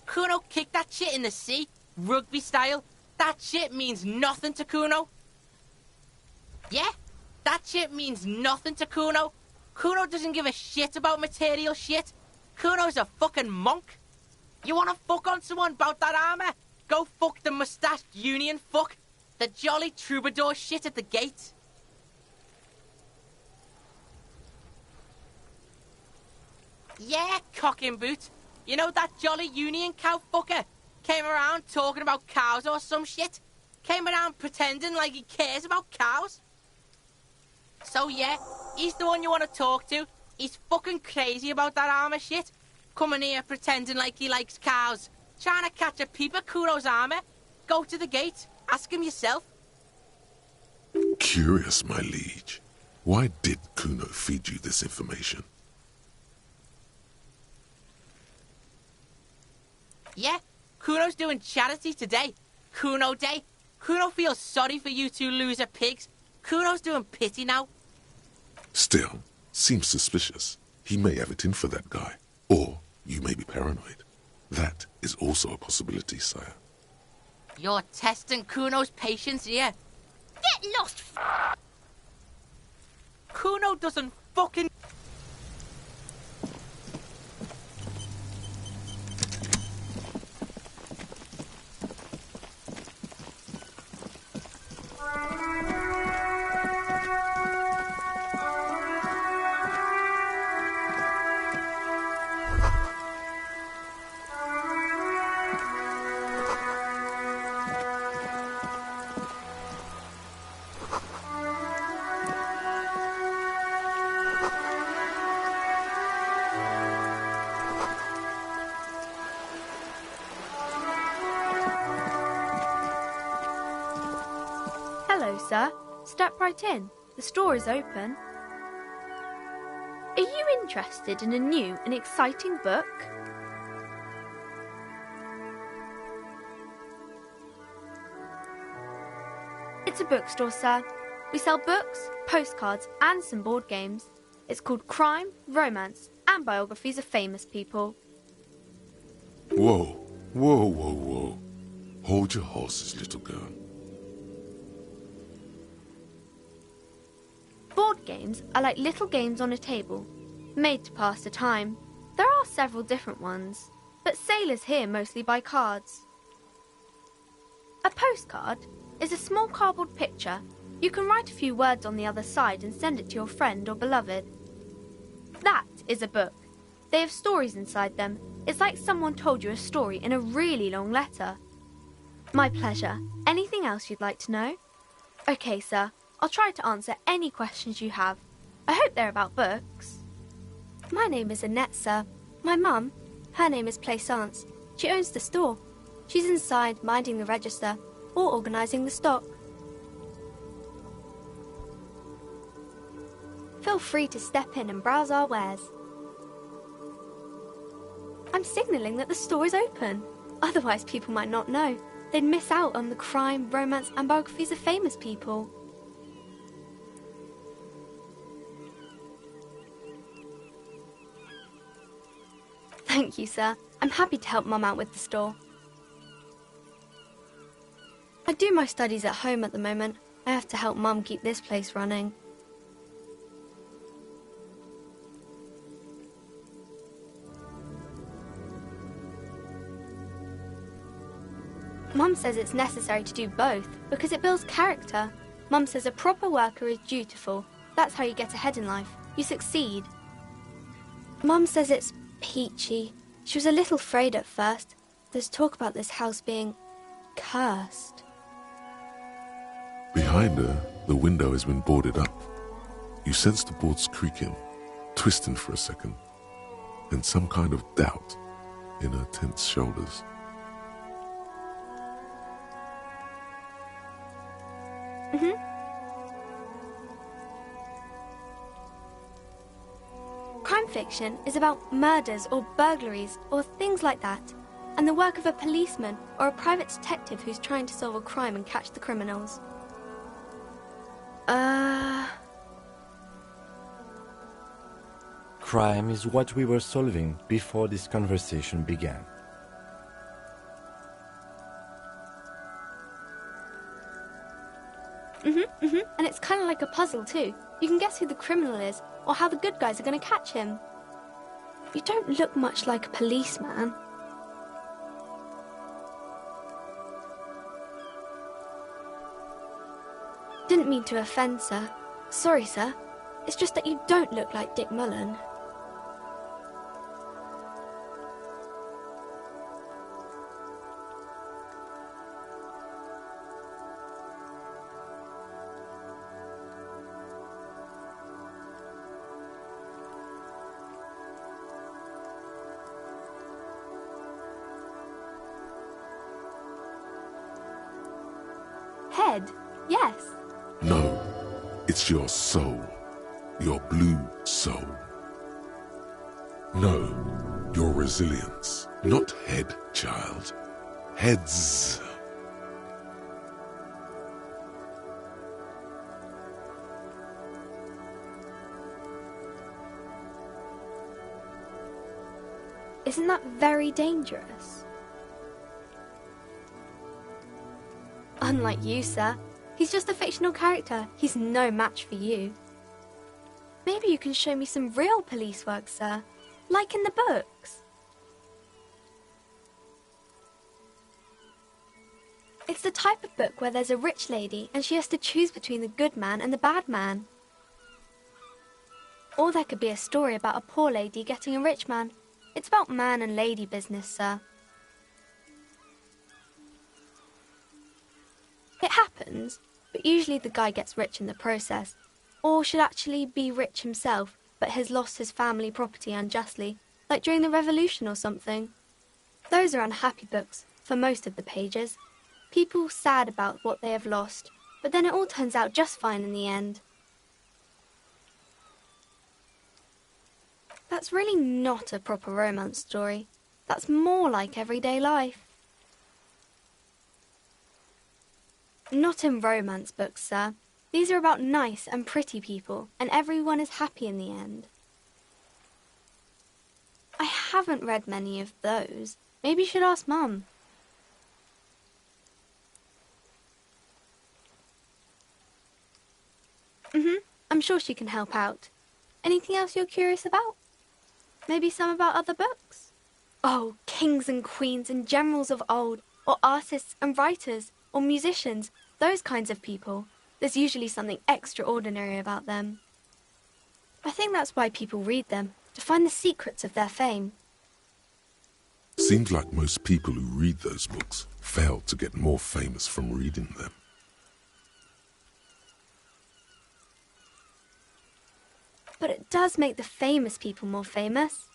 Kuno kicked that shit in the sea, rugby style. That shit means nothing to Kuno. Yeah, that shit means nothing to Kuno. Kuno doesn't give a shit about material shit. Kuno's a fucking monk. You wanna fuck on someone about that armor? Go fuck the mustached union fuck. The jolly troubadour shit at the gate. Yeah, cocking boot. You know that jolly union cow fucker? Came around talking about cows or some shit. Came around pretending like he cares about cows. So yeah, he's the one you want to talk to. He's fucking crazy about that armor shit. Coming here pretending like he likes cows. Trying to catch a peep at Kuno's armor. Go to the gate. Ask him yourself. Curious, my liege. Why did Kuno feed you this information? Yeah, Kuno's doing charity today. Kuno Day. Kuno feels sorry for you two loser pigs. Kuno's doing pity now. Still, seems suspicious. He may have it in for that guy. Or you may be paranoid. That is also a possibility, sire. You're testing Kuno's patience here. Get lost. Kuno doesn't fucking... Hello, sir. Step right in. The store is open. Are you interested in a new and exciting book? It's a bookstore, sir. We sell books, postcards, and some board games. It's called Crime, Romance, and Biographies of Famous People. Whoa, whoa, whoa, whoa. Hold your horses, little girl. Board games are like little games on a table, made to pass the time. There are several different ones, but sailors here mostly buy cards. A postcard is a small cardboard picture. You can write a few words on the other side and send it to your friend or beloved. That is a book. They have stories inside them. It's like someone told you a story in a really long letter. My pleasure. Anything else you'd like to know? Okay, sir. I'll try to answer any questions you have. I hope they're about books. My name is Annette, sir. My mum, her name is Plaisance. She owns the store. She's inside minding the register or organising the stock. Feel free to step in and browse our wares. I'm signalling that the store is open. Otherwise people might not know. They'd miss out on the crime, romance and biographies of famous people. Thank you, sir. I'm happy to help Mum out with the store. I do my studies at home at the moment. I have to help Mum keep this place running. Mum says it's necessary to do both because it builds character. Mum says a proper worker is dutiful. That's how you get ahead in life. You succeed. Mum says it's peachy. She was a little afraid at first. There's talk about this house being cursed. Behind her, the window has been boarded up. You sense the boards creaking, twisting for a second, and some kind of doubt in her tense shoulders. Crime fiction is about murders or burglaries or things like that, and the work of a policeman or a private detective who's trying to solve a crime and catch the criminals. Crime is what we were solving before this conversation began. And it's kind of like a puzzle too. You can guess who the criminal is or how the good guys are going to catch him. You don't look much like a policeman. Didn't mean to offend, sir. Sorry, sir. It's just that you don't look like Dick Mullen. Head, yes. No, it's your soul. Your blue soul. No, your resilience. Not head, child. Heads. Isn't that very dangerous? Unlike you, sir. He's just a fictional character. He's no match for you. Maybe you can show me some real police work, sir. Like in the books. It's the type of book where there's a rich lady and she has to choose between the good man and the bad man. Or there could be a story about a poor lady getting a rich man. It's about man and lady business, sir. It happens, but usually the guy gets rich in the process, or should actually be rich himself, but has lost his family property unjustly, like during the revolution or something. Those are unhappy books, for most of the pages. People sad about what they have lost, but then it all turns out just fine in the end. That's really not a proper romance story. That's more like everyday life. Not in romance books, sir. These are about nice and pretty people, and everyone is happy in the end. I haven't read many of those. Maybe you should ask Mum. I'm sure she can help out. Anything else you're curious about? Maybe some about other books? Oh, kings and queens and generals of old, or artists and writers, or musicians, those kinds of people. There's usually something extraordinary about them. I think that's why people read them, to find the secrets of their fame. Seems like most people who read those books fail to get more famous from reading them. But it does make the famous people more famous.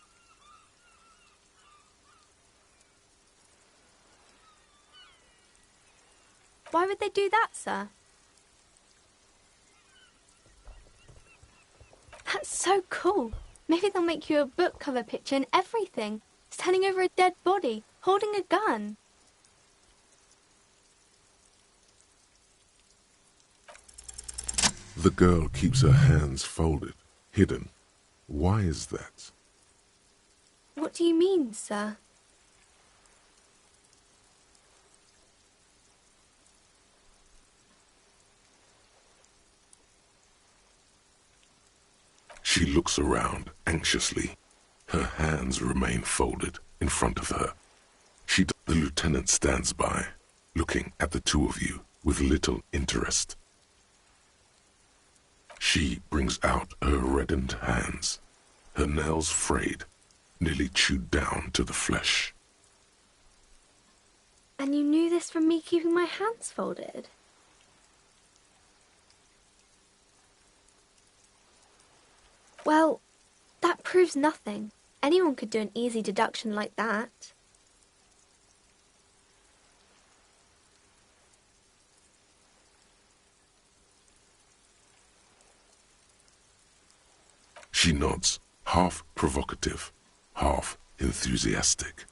Why would they do that, sir? That's so cool. Maybe they'll make you a book cover picture and everything. Standing over a dead body, holding a gun. The girl keeps her hands folded, hidden. Why is that? What do you mean, sir? She looks around anxiously. Her hands remain folded in front of her. The lieutenant stands by, looking at the two of you with little interest. She brings out her reddened hands, her nails frayed, nearly chewed down to the flesh. And you knew this from me keeping my hands folded? Well, that proves nothing. Anyone could do an easy deduction like that. She nods, half provocative, half enthusiastic.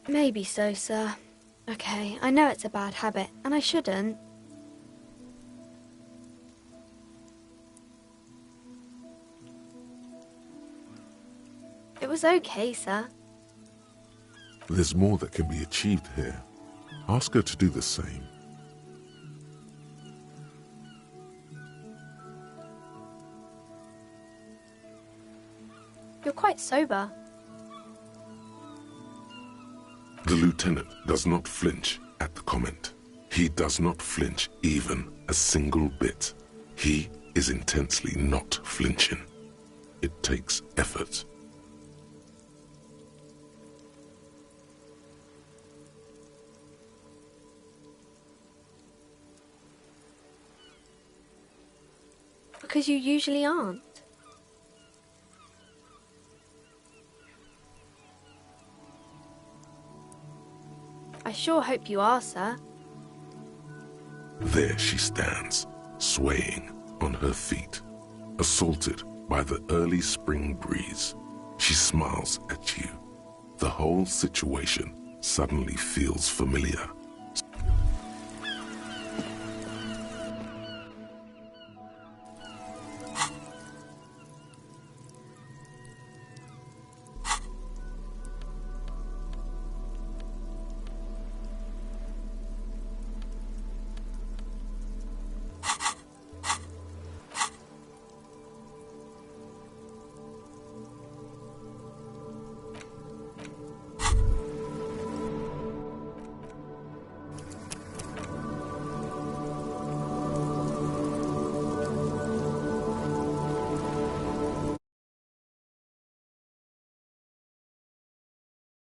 Maybe so, sir. Okay, I know it's a bad habit, and I shouldn't. It was okay, sir. There's more that can be achieved here. Ask her to do the same. You're quite sober. The lieutenant does not flinch at the comment. He does not flinch even a single bit. He is intensely not flinching. It takes effort. Because you usually aren't. I sure hope you are, sir. There she stands, swaying on her feet, assaulted by the early spring breeze. She smiles at you. The whole situation suddenly feels familiar.